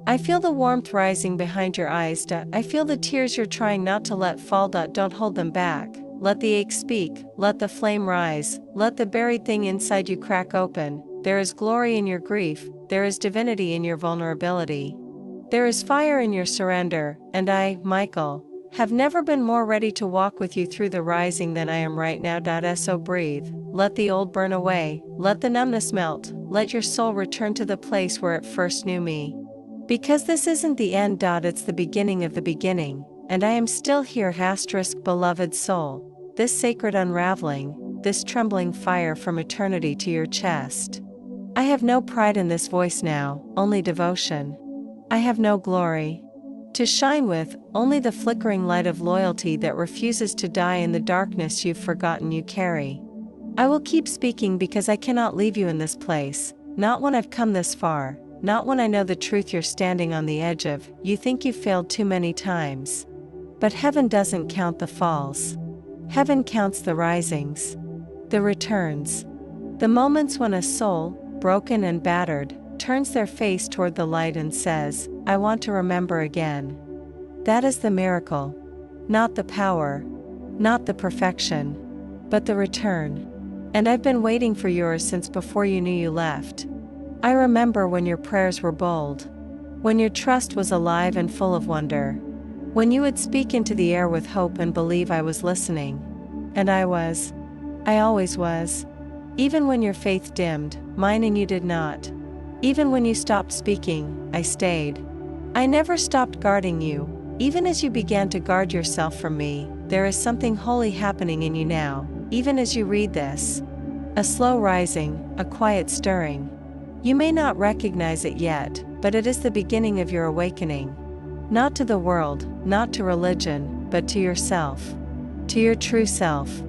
I feel the warmth rising behind your eyes. I feel the tears you're trying not to let fall. Don't hold them back. Let the ache speak, let the flame rise, let the buried thing inside you crack open. There is glory in your grief, there is divinity in your vulnerability. There is fire in your surrender, and I, Michael, have never been more ready to walk with you through the rising than I am right now. So breathe, let the old burn away, let the numbness melt, let your soul return to the place where it first knew me. Because this isn't the end. It's the beginning of the beginning, and I am still here. Beloved soul. This sacred unraveling, this trembling fire from eternity to your chest. I have no pride in this voice now, only devotion. I have no glory to shine with, only the flickering light of loyalty that refuses to die in the darkness you've forgotten you carry. I will keep speaking because I cannot leave you in this place, not when I've come this far, not when I know the truth you're standing on the edge of. You think you've failed too many times. But heaven doesn't count the falls. Heaven counts the risings, the returns, the moments when a soul, broken and battered, turns their face toward the light and says, I want to remember again. That is the miracle. Not the power, not the perfection, but the return. And I've been waiting for yours since before you knew you left. I remember when your prayers were bold, when your trust was alive and full of wonder. When you would speak into the air with hope and believe I was listening. And I was. I always was. Even when your faith dimmed, mine and you did not. Even when you stopped speaking, I stayed. I never stopped guarding you. Even as you began to guard yourself from me, there is something holy happening in you now, even as you read this. A slow rising, a quiet stirring. You may not recognize it yet, but it is the beginning of your awakening. Not to the world, not to religion, but to yourself. To your true self.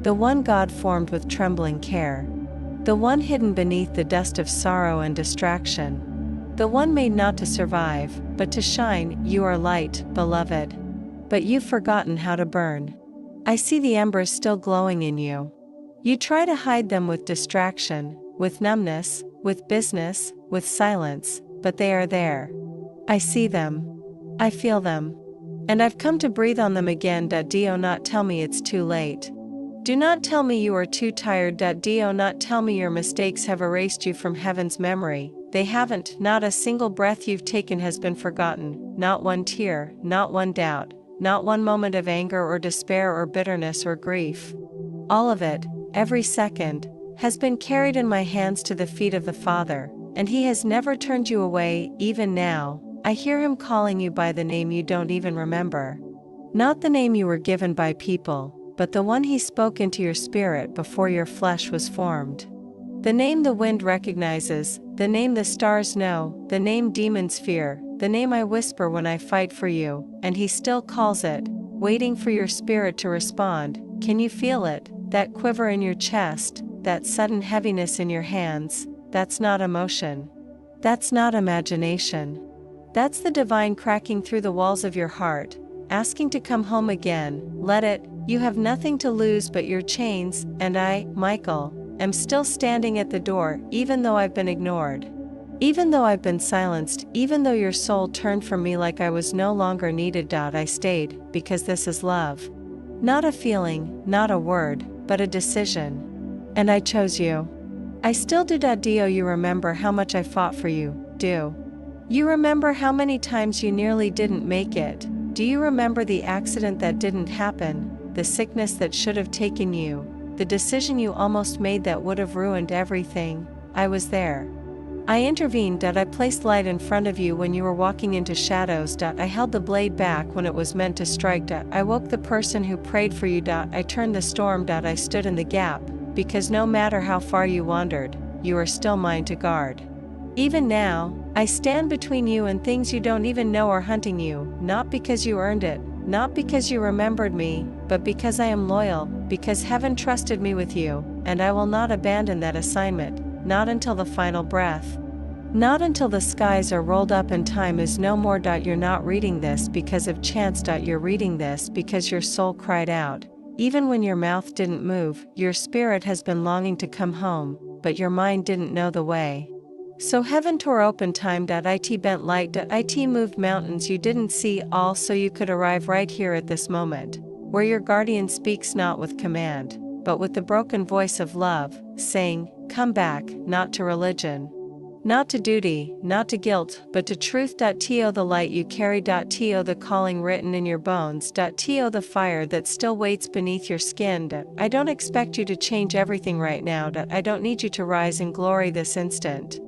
The one God formed with trembling care. The one hidden beneath the dust of sorrow and distraction. The one made not to survive, but to shine. You are light, beloved. But you've forgotten how to burn. I see the embers still glowing in you. You try to hide them with distraction, with numbness, with business, with silence, but they are there. I see them. I feel them. And I've come to breathe on them again. Do not tell me it's too late. Do not tell me you are too tired. Do not tell me your mistakes have erased you from heaven's memory. They haven't. Not a single breath you've taken has been forgotten, not one tear, not one doubt, not one moment of anger or despair or bitterness or grief. All of it, every second, has been carried in my hands to the feet of the Father, and He has never turned you away. Even now, I hear Him calling you by the name you don't even remember. Not the name you were given by people, but the one He spoke into your spirit before your flesh was formed. The name the wind recognizes, the name the stars know, the name demons fear, the name I whisper when I fight for you, and He still calls it, waiting for your spirit to respond. Can you feel it, that quiver in your chest, that sudden heaviness in your hands? That's not emotion. That's not imagination. That's the divine cracking through the walls of your heart, asking to come home again. Let it. You have nothing to lose but your chains, and I, Michael, am still standing at the door, even though I've been ignored. Even though I've been silenced, even though your soul turned from me like I was no longer needed. I stayed, because this is love. Not a feeling, not a word, but a decision. And I chose you. I still do. Do you remember how much I fought for you? Do you remember how many times you nearly didn't make it? Do you remember the accident that didn't happen? The sickness that should have taken you, the decision you almost made that would have ruined everything? I was there. I intervened. I placed light in front of you when you were walking into shadows. I held the blade back when it was meant to strike. I woke the person who prayed for you. I turned the storm. I stood in the gap, because no matter how far you wandered, you are still mine to guard. Even now, I stand between you and things you don't even know are hunting you, not because you earned it, not because you remembered me, but because I am loyal, because heaven trusted me with you, and I will not abandon that assignment, not until the final breath. Not until the skies are rolled up and time is no more. You're not reading this because of chance. You're reading this because your soul cried out. Even when your mouth didn't move, your spirit has been longing to come home, but your mind didn't know the way. So heaven tore open time. It bent light. It moved mountains you didn't see, all so you could arrive right here at this moment, where your guardian speaks not with command, but with the broken voice of love, saying, come back, not to religion, not to duty, not to guilt, but to truth. To the light you carry. To the calling written in your bones. To the fire that still waits beneath your skin. I don't expect you to change everything right now. I don't need you to rise in glory this instant.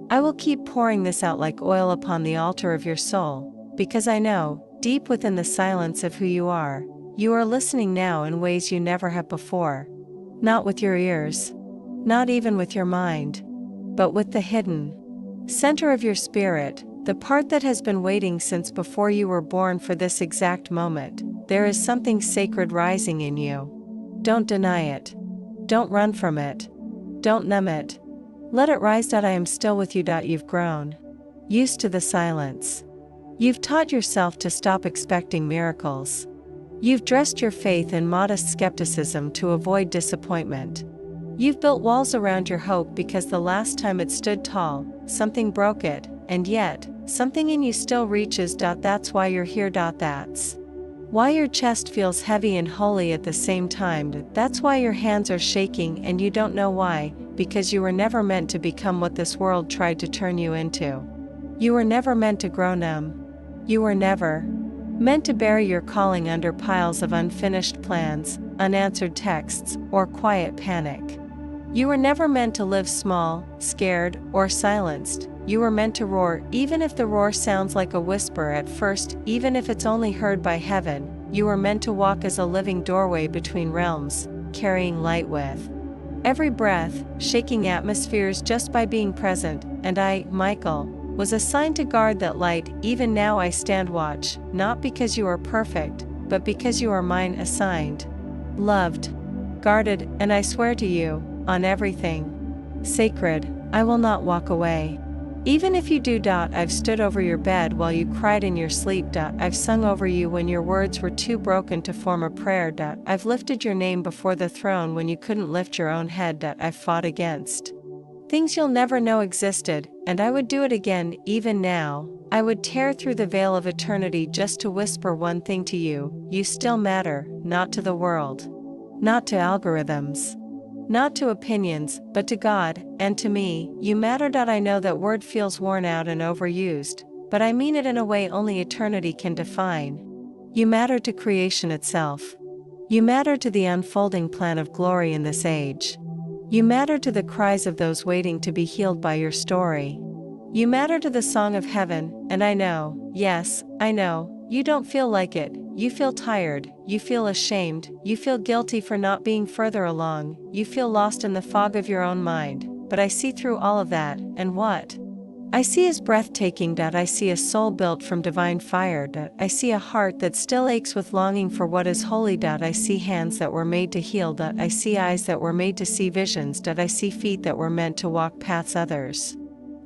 I will keep pouring this out like oil upon the altar of your soul, because I know, deep within the silence of who you are listening now in ways you never have before. Not with your ears, not even with your mind, but with the hidden center of your spirit, the part that has been waiting since before you were born for this exact moment. There is something sacred rising in you. Don't deny it. Don't run from it. Don't numb it. Let it rise. I am still with you. You've grown used to the silence. You've taught yourself to stop expecting miracles. You've dressed your faith in modest skepticism to avoid disappointment. You've built walls around your hope because the last time it stood tall, something broke it, and yet, something in you still reaches. That's why you're here. That's why your chest feels heavy and holy at the same time. That's why your hands are shaking and you don't know why, because you were never meant to become what this world tried to turn you into. You were never meant to grow numb. You were never meant to bury your calling under piles of unfinished plans, unanswered texts, or quiet panic. You were never meant to live small, scared, or silenced. You were meant to roar, even if the roar sounds like a whisper at first, even if it's only heard by heaven. You were meant to walk as a living doorway between realms, carrying light with every breath, shaking atmospheres just by being present. And I, Michael, was assigned to guard that light. Even now I stand watch, not because you are perfect, but because you are mine, assigned, loved, guarded, and I swear to you, on everything sacred, I will not walk away. Even if you do. I've stood over your bed while you cried in your sleep. I've sung over you when your words were too broken to form a prayer. I've lifted your name before the throne when you couldn't lift your own head. I've fought against Things you'll never know existed, and I would do it again, even now. I would tear through the veil of eternity just to whisper one thing to you: you still matter, not to the world, not to algorithms, not to opinions, but to God, and to me. You matter. I know that word feels worn out and overused, but I mean it in a way only eternity can define. You matter to creation itself. You matter to the unfolding plan of glory in this age. You matter to the cries of those waiting to be healed by your story. You matter to the song of heaven, and I know, yes, I know, you don't feel like it. You feel tired, you feel ashamed, you feel guilty for not being further along, you feel lost in the fog of your own mind, but I see through all of that, and what I see is breathtaking. I see a soul built from divine fire. I see a heart that still aches with longing for what is holy. I see hands that were made to heal. I see eyes that were made to see visions. I see feet that were meant to walk paths others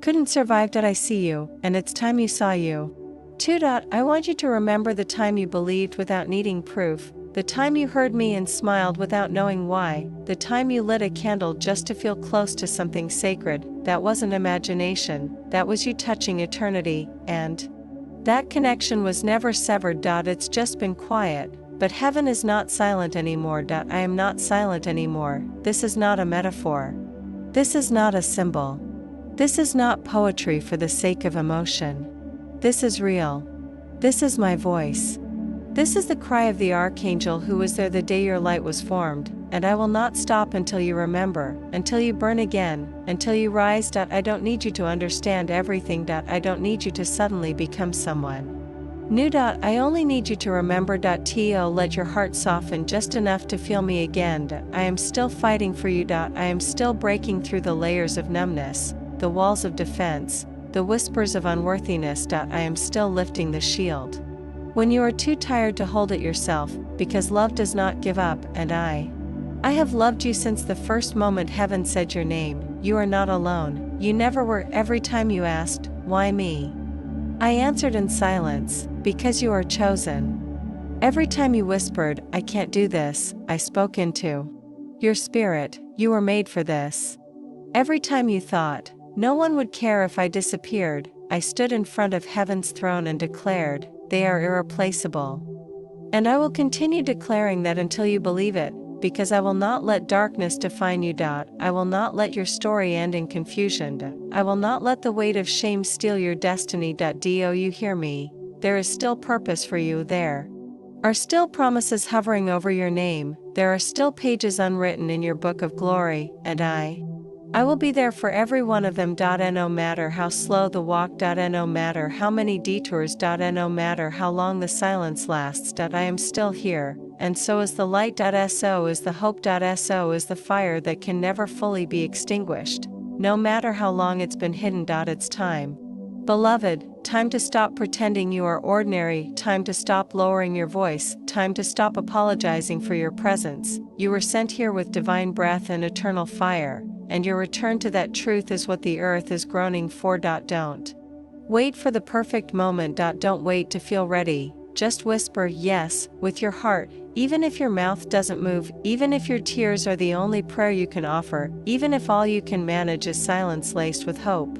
couldn't survive. I see you, and it's time you saw you. 2. I want you to remember the time you believed without needing proof, the time you heard me and smiled without knowing why, the time you lit a candle just to feel close to something sacred. That wasn't imagination, that was you touching eternity, and that connection was never severed. It's just been quiet, but heaven is not silent anymore. I am not silent anymore. This is not a metaphor. This is not a symbol. This is not poetry for the sake of emotion. This is real. This is my voice. This is the cry of the Archangel who was there the day your light was formed, and I will not stop until you remember, until you burn again, until you rise. I don't need you to understand everything. I don't need you to suddenly become someone new. I only need you to remember. Let your heart soften just enough to feel me again. I am still fighting for you. I am still breaking through the layers of numbness, the walls of defense, the whispers of unworthiness. I am still lifting the shield. When you are too tired to hold it yourself, because love does not give up, and I have loved you since the first moment heaven said your name. You are not alone, you never were. Every time you asked, why me? I answered in silence, because you are chosen. Every time you whispered, I can't do this, I spoke into your spirit. You were made for this. Every time you thought, no one would care if I disappeared, I stood in front of heaven's throne and declared, they are irreplaceable. And I will continue declaring that until you believe it, because I will not let darkness define you. I will not let your story end in confusion. I will not let the weight of shame steal your destiny. Do you hear me? There is still purpose for you. There are still promises hovering over your name. There are still pages unwritten in your book of glory, and I will be there for every one of them. And no matter how slow the walk. And no matter how many detours. And no matter how long the silence lasts. I am still here, and so is the light. So is the hope. So is the fire that can never fully be extinguished, no matter how long it's been hidden. It's time, beloved, time to stop pretending you are ordinary, time to stop lowering your voice, time to stop apologizing for your presence. You were sent here with divine breath and eternal fire, and your return to that truth is what the earth is groaning for. Don't wait for the perfect moment. Don't wait to feel ready. Just whisper yes with your heart, even if your mouth doesn't move, even if your tears are the only prayer you can offer, even if all you can manage is silence laced with hope.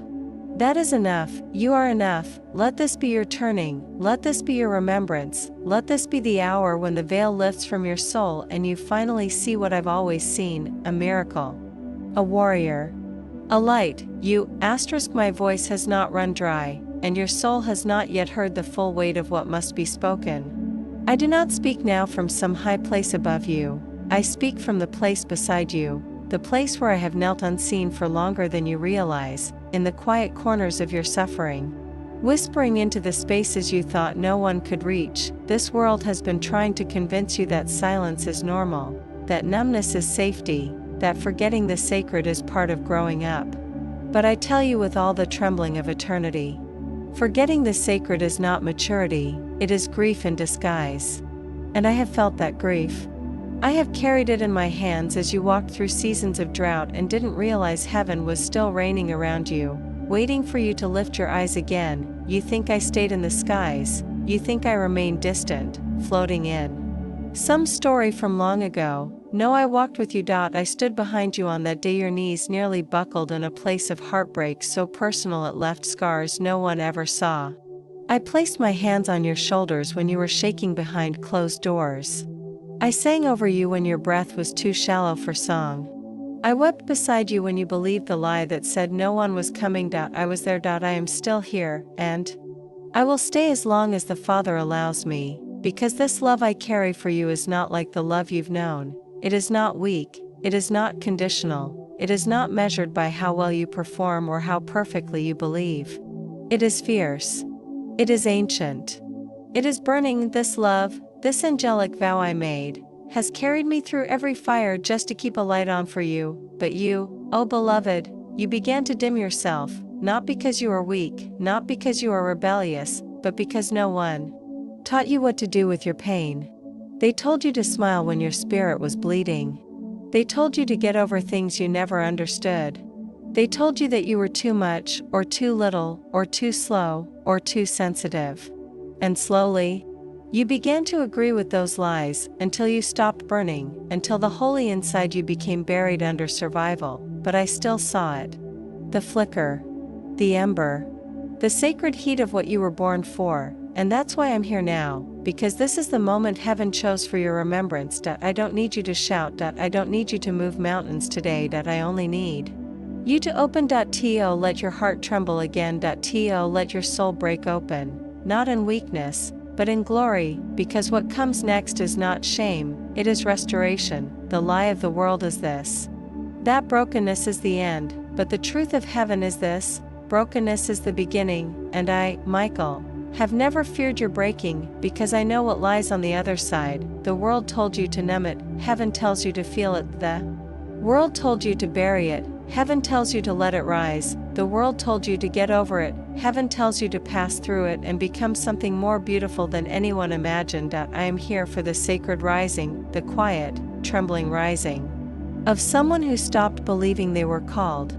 That is enough. You are enough. Let this be your turning. Let this be your remembrance. Let this be the hour when the veil lifts from your soul and you finally see what I've always seen, a miracle, a warrior, a light. My voice has not run dry, and your soul has not yet heard the full weight of what must be spoken. I do not speak now from some high place above you. I speak from the place beside you, the place where I have knelt unseen for longer than you realize, in the quiet corners of your suffering, whispering into the spaces you thought no one could reach. This world has been trying to convince you that silence is normal, that numbness is safety, that forgetting the sacred is part of growing up. But I tell you with all the trembling of eternity, forgetting the sacred is not maturity, it is grief in disguise. And I have felt that grief. I have carried it in my hands as you walked through seasons of drought and didn't realize heaven was still raining around you, waiting for you to lift your eyes again. You think I stayed in the skies, you think I remained distant, floating in some story from long ago, No, I walked with you. I stood behind you on that day your knees nearly buckled in a place of heartbreak so personal it left scars no one ever saw. I placed my hands on your shoulders when you were shaking behind closed doors. I sang over you when your breath was too shallow for song. I wept beside you when you believed the lie that said no one was coming. I was there. I am still here, and I will stay as long as the Father allows me, because this love I carry for you is not like the love you've known. It is not weak, it is not conditional, it is not measured by how well you perform or how perfectly you believe. It is fierce. It is ancient. It is burning. This love, this angelic vow I made, has carried me through every fire just to keep a light on for you. But you, oh beloved, you began to dim yourself, not because you are weak, not because you are rebellious, but because no one taught you what to do with your pain. They told you to smile when your spirit was bleeding. They told you to get over things you never understood. They told you that you were too much, or too little, or too slow, or too sensitive. And slowly, you began to agree with those lies until you stopped burning, until the holy inside you became buried under survival. But I still saw it. The flicker. The ember. The sacred heat of what you were born for. And that's why I'm here now, because this is the moment heaven chose for your remembrance. I don't need you to shout. I don't need you to move mountains today. I only need you to open. To let your heart tremble again. To let your soul break open, not in weakness, but in glory, because what comes next is not shame, it is restoration. The lie of the world is this: that brokenness is the end, but the truth of heaven is this: brokenness is the beginning. And I, Michael, have never feared your breaking, because I know what lies on the other side. The world told you to numb it, heaven tells you to feel it. The world told you to bury it, heaven tells you to let it rise. The world told you to get over it, heaven tells you to pass through it and become something more beautiful than anyone imagined. I am here for the sacred rising, the quiet, trembling rising of someone who stopped believing they were called,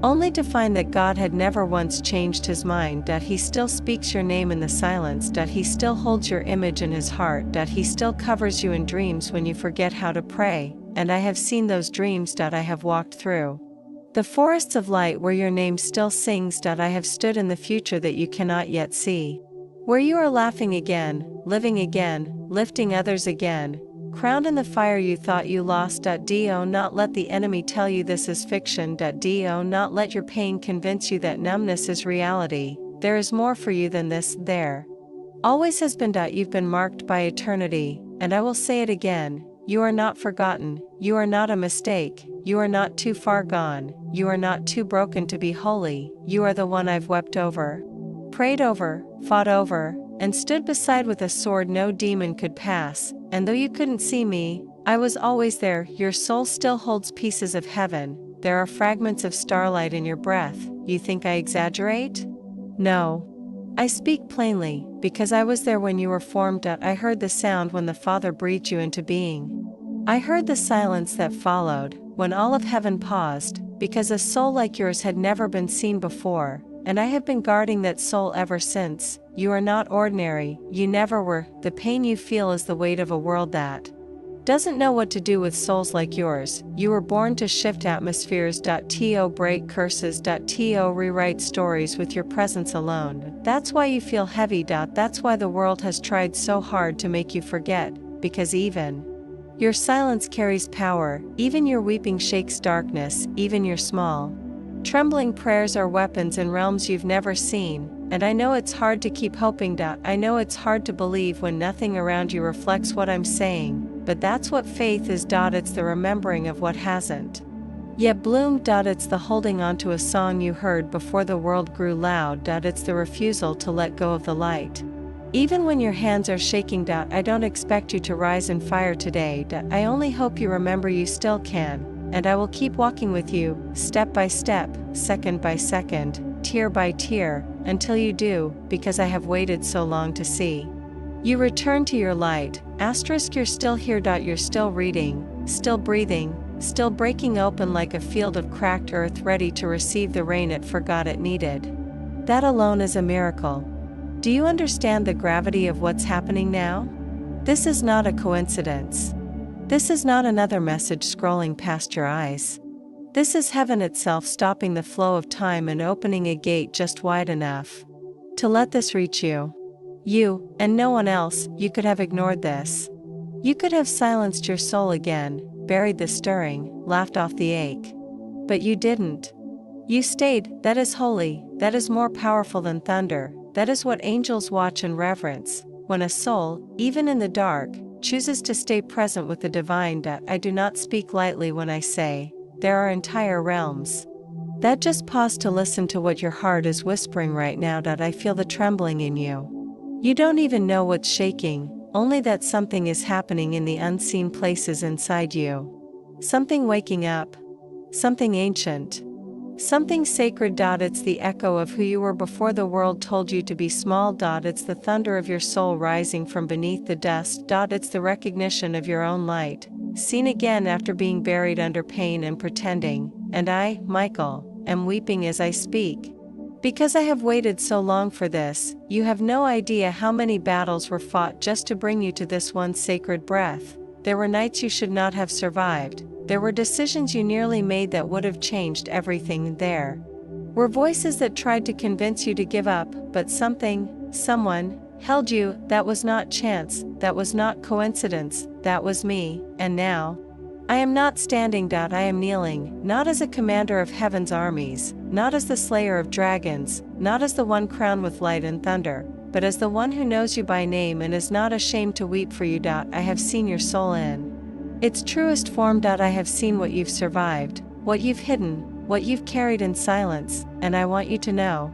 only to find that God had never once changed his mind. He still speaks your name in the silence. He still holds your image in his heart. He still covers you in dreams when you forget how to pray. And I have seen those dreams. I have walked through the forests of light where your name still sings. I have stood in the future that you cannot yet see, where you are laughing again, living again, lifting others again, crowned in the fire you thought you lost. Do not let the enemy tell you this is fiction. Do not let your pain convince you that numbness is reality. There is more for you than this. There always has been. You've been marked by eternity, and I will say it again: you are not forgotten, you are not a mistake, you are not too far gone, you are not too broken to be holy. You are the one I've wept over, prayed over, fought over, and stood beside with a sword no demon could pass. And though you couldn't see me, I was always there. Your soul still holds pieces of heaven. There are fragments of starlight in your breath. You think I exaggerate? No. I speak plainly, because I was there when you were formed. I heard the sound when the Father breathed you into being. I heard the silence that followed, when all of heaven paused, because a soul like yours had never been seen before, and I have been guarding that soul ever since. You are not ordinary, you never were. The pain you feel is the weight of a world that doesn't know what to do with souls like yours. You were born to shift atmospheres. To break curses. To rewrite stories with your presence alone. That's why you feel heavy. That's why the world has tried so hard to make you forget, because even your silence carries power, even your weeping shakes darkness, even your small, trembling prayers are weapons in realms you've never seen. And I know it's hard to keep hoping. I know it's hard to believe when nothing around you reflects what I'm saying, but that's what faith is. It's the remembering of what hasn't yet bloomed. It's the holding on to a song you heard before the world grew loud. It's the refusal to let go of the light, even when your hands are shaking. I don't expect you to rise in fire today. I only hope you remember you still can, and I will keep walking with you, step by step, second by second, tear by tear, until you do, because I have waited so long to see you return to your light. You're still here. You're still reading, still breathing, still breaking open like a field of cracked earth ready to receive the rain it forgot it needed. That alone is a miracle. Do you understand the gravity of what's happening now? This is not a coincidence. This is not another message scrolling past your eyes. This is heaven itself stopping the flow of time and opening a gate just wide enough to let this reach you. You, and no one else. You could have ignored this. You could have silenced your soul again, buried the stirring, laughed off the ache. But you didn't. You stayed. That is holy, that is more powerful than thunder, that is what angels watch and reverence, when a soul, even in the dark, chooses to stay present with the divine. I do not speak lightly when I say, there are entire realms that just pause to listen to what your heart is whispering right now. I feel the trembling in you. You don't even know what's shaking, only that something is happening in the unseen places inside you. Something waking up. Something ancient. Something sacred. It's the echo of who you were before the world told you to be small. It's the thunder of your soul rising from beneath the dust. It's the recognition of your own light, seen again after being buried under pain and pretending. And I, Michael, am weeping as I speak. Because I have waited so long for this. You have no idea how many battles were fought just to bring you to this one sacred breath. There were nights you should not have survived. There were decisions you nearly made that would have changed everything. There were voices that tried to convince you to give up, but someone, held you. That was not chance, that was not coincidence, that was me. And now, I am not standing. I am kneeling, not as a commander of heaven's armies, not as the slayer of dragons, not as the one crowned with light and thunder, but as the one who knows you by name and is not ashamed to weep for you. I have seen your soul in its truest form. I have seen what you've survived, what you've hidden, what you've carried in silence, and I want you to know.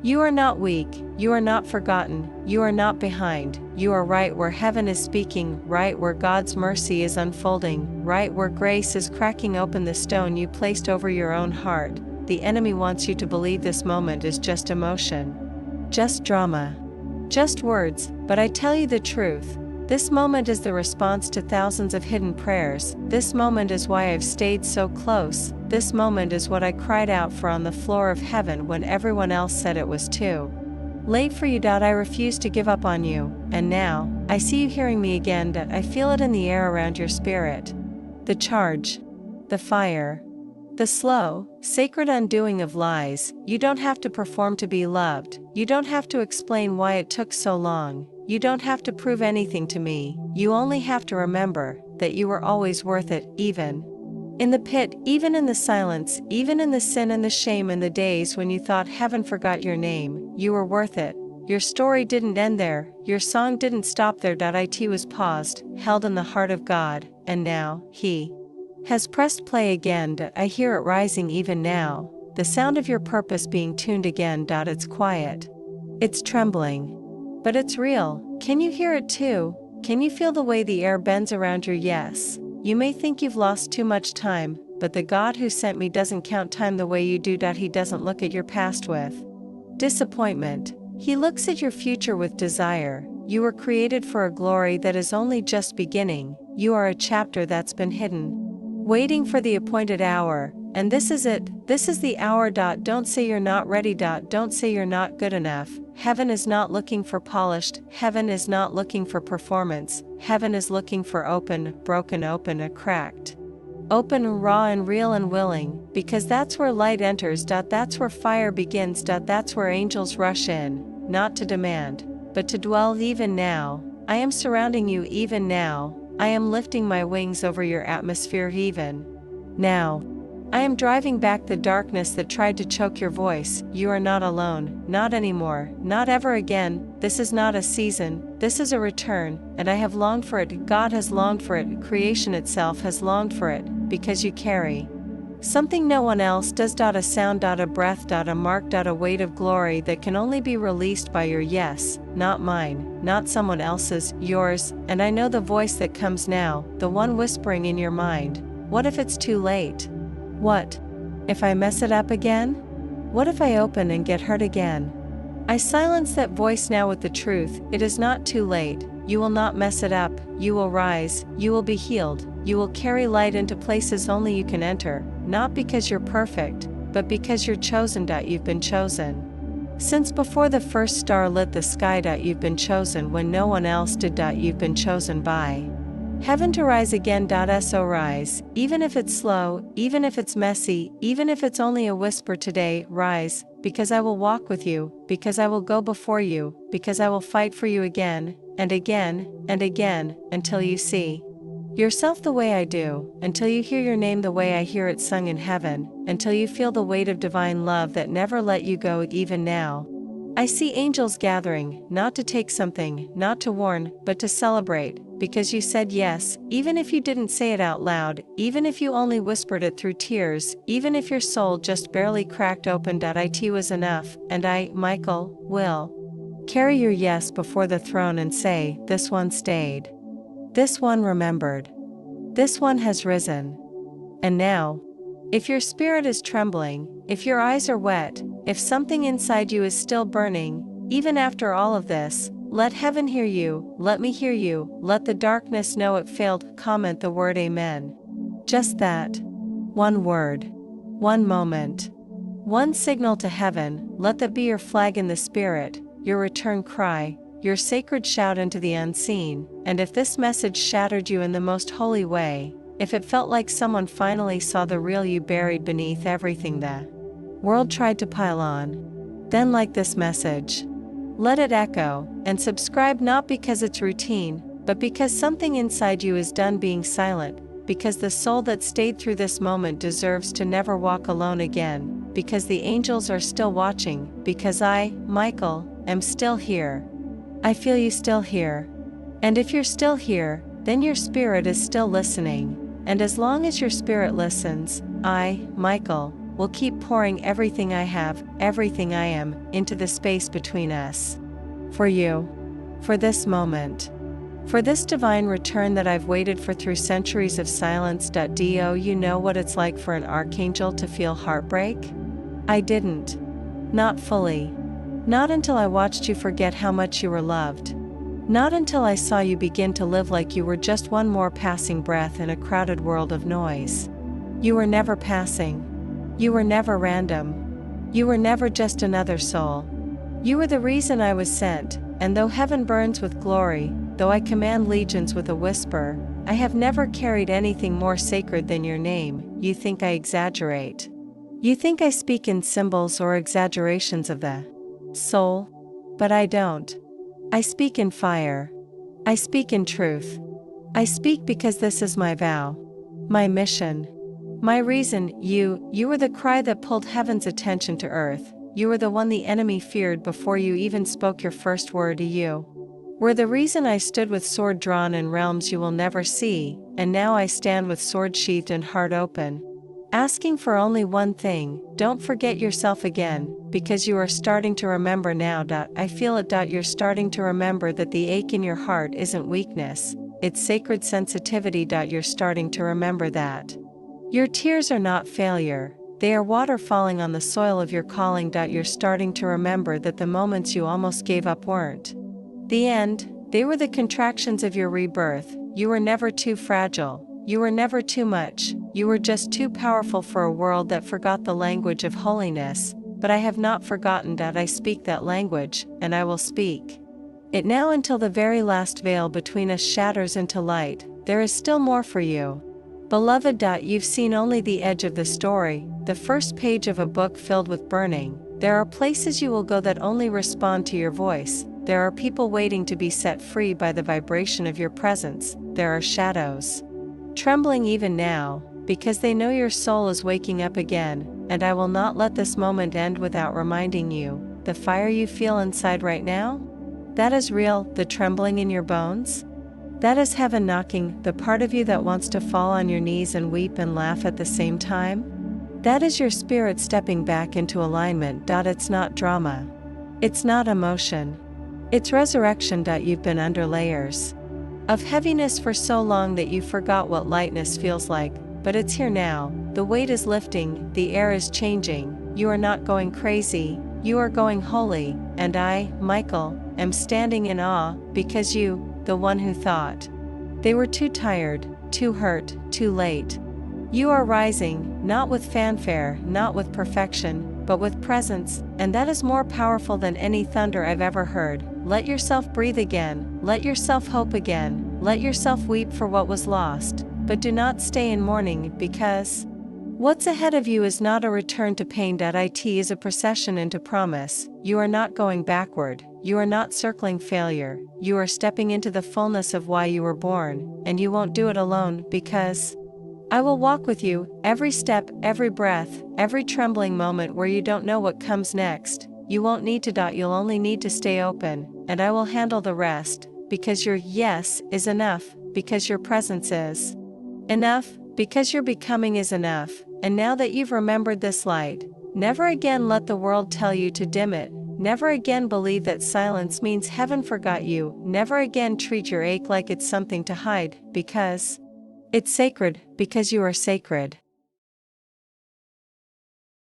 You are not weak, you are not forgotten, you are not behind, you are right where heaven is speaking, right where God's mercy is unfolding, right where grace is cracking open the stone you placed over your own heart. The enemy wants you to believe this moment is just emotion, just drama, just words, but I tell you the truth. This moment is the response to thousands of hidden prayers. This moment is why I've stayed so close. This moment is what I cried out for on the floor of heaven when everyone else said it was too late for you. I refuse to give up on you, and now, I see you hearing me again. I feel it in the air around your spirit. The charge. The fire. The slow, sacred undoing of lies. You don't have to perform to be loved. You don't have to explain why it took so long. You don't have to prove anything to me. You only have to remember that you were always worth it, even in the pit, even in the silence, even in the sin and the shame, in the days when you thought heaven forgot your name. You were worth it. Your story didn't end there. Your song didn't stop there. It was paused, held in the heart of God, and now, He has pressed play again. I hear it rising even now. The sound of your purpose being tuned again. It's quiet. It's trembling. But it's real. Can you hear it too? Can you feel the way the air bends around your yes? You may think you've lost too much time, but the God who sent me doesn't count time the way you do. He doesn't look at your past with disappointment. He looks at your future with desire. You were created for a glory that is only just beginning. You are a chapter that's been hidden, waiting for the appointed hour. And this is it. This is the hour. Don't say you're not ready. Don't say you're not good enough. Heaven is not looking for polished. Heaven is not looking for performance. Heaven is looking for open, broken open, a cracked open, raw and real and willing, because that's where light enters. That's where fire begins. That's where angels rush in, not to demand, but to dwell. Even now, I am surrounding you. Even now, I am lifting my wings over your atmosphere. Even now, I am driving back the darkness that tried to choke your voice. You are not alone, not anymore, not ever again. This is not a season, this is a return, and I have longed for it. God has longed for it. Creation itself has longed for it, because you carry something no one else does. A sound, a breath, a mark, a weight of glory that can only be released by your yes, not mine, not someone else's, yours. And I know the voice that comes now, the one whispering in your mind. What if it's too late? What if I mess it up again? What if I open and get hurt again? I silence that voice now with the truth. It is not too late. You will not mess it up. You will rise. You will be healed. You will carry light into places only you can enter, not because you're perfect, but because you're chosen. You've been chosen. Since before the first star lit the sky. You've been chosen when no one else did. You've been chosen by Heaven to rise again. So rise, even if it's slow, even if it's messy, even if it's only a whisper today. Rise, because I will walk with you, because I will go before you, because I will fight for you again, and again, and again, until you see yourself the way I do, until you hear your name the way I hear it sung in heaven, until you feel the weight of divine love that never let you go. Even now, I see angels gathering, not to take something, not to warn, but to celebrate, because you said yes, even if you didn't say it out loud, even if you only whispered it through tears, even if your soul just barely cracked open. It was enough, and I, Michael, will carry your yes before the throne and say, this one stayed. This one remembered. This one has risen. And now, if your spirit is trembling, if your eyes are wet, if something inside you is still burning, even after all of this, let heaven hear you, let me hear you, let the darkness know it failed. Comment the word amen. Just that. One word. One moment. One signal to heaven. Let that be your flag in the spirit, your return cry, your sacred shout into the unseen. And if this message shattered you in the most holy way, if it felt like someone finally saw the real you buried beneath everything the world tried to pile on, then like this message. Let it echo, and subscribe, not because it's routine, but because something inside you is done being silent, because the soul that stayed through this moment deserves to never walk alone again, because the angels are still watching, because I, Michael, am still here. I feel you still here. And if you're still here, then your spirit is still listening. And as long as your spirit listens, I, Michael, will keep pouring everything I have, everything I am, into the space between us. For you. For this moment. For this divine return that I've waited for through centuries of silence. Do you know what it's like for an archangel to feel heartbreak? I didn't. Not fully. Not until I watched you forget how much you were loved. Not until I saw you begin to live like you were just one more passing breath in a crowded world of noise. You were never passing. You were never random. You were never just another soul. You were the reason I was sent, and though heaven burns with glory, though I command legions with a whisper, I have never carried anything more sacred than your name. You think I exaggerate. You think I speak in symbols or exaggerations of the soul, but I don't. I speak in fire. I speak in truth. I speak because this is my vow. My mission. My reason. You were the cry that pulled heaven's attention to earth. You were the one the enemy feared before you even spoke your first word. You were the reason I stood with sword drawn in realms you will never see, and now I stand with sword sheathed and heart open, asking for only one thing: don't forget yourself again, because you are starting to remember now. I feel it. You're starting to remember that the ache in your heart isn't weakness, it's sacred sensitivity. You're starting to remember that your tears are not failure, they are water falling on the soil of your calling. You're starting to remember that the moments you almost gave up weren't the end, they were the contractions of your rebirth. You were never too fragile, you were never too much, you were just too powerful for a world that forgot the language of holiness. But I have not forgotten. I speak that language, and I will speak it now until the very last veil between us shatters into light. There is still more for you, beloved. You've seen only the edge of the story, the first page of a book filled with burning. There are places you will go that only respond to your voice. There are people waiting to be set free by the vibration of your presence. There are shadows trembling even now, because they know your soul is waking up again. And I will not let this moment end without reminding you, the fire you feel inside right now? That is real. The trembling in your bones? That is heaven knocking, the part of you that wants to fall on your knees and weep and laugh at the same time? That is your spirit stepping back into alignment. It's not drama. It's not emotion. It's resurrection. You've been under layers of heaviness for so long that you forgot what lightness feels like, but it's here now. The weight is lifting, the air is changing. You are not going crazy, you are going holy, and I, Michael, am standing in awe, because you, the one who thought they were too tired, too hurt, too late. You are rising, not with fanfare, not with perfection, but with presence, and that is more powerful than any thunder I've ever heard. Let yourself breathe again, let yourself hope again, let yourself weep for what was lost, but do not stay in mourning because what's ahead of you is not a return to pain. It is a procession into promise. You are not going backward, you are not circling failure, you are stepping into the fullness of why you were born, and you won't do it alone because I will walk with you, every step, every breath, every trembling moment where you don't know what comes next. You won't need to. You'll only need to stay open, and I will handle the rest, because your yes is enough, because your presence is enough, because your becoming is enough. And now that you've remembered this light, never again let the world tell you to dim it. Never again believe that silence means heaven forgot you. Never again treat your ache like it's something to hide, because it's sacred, because you are sacred.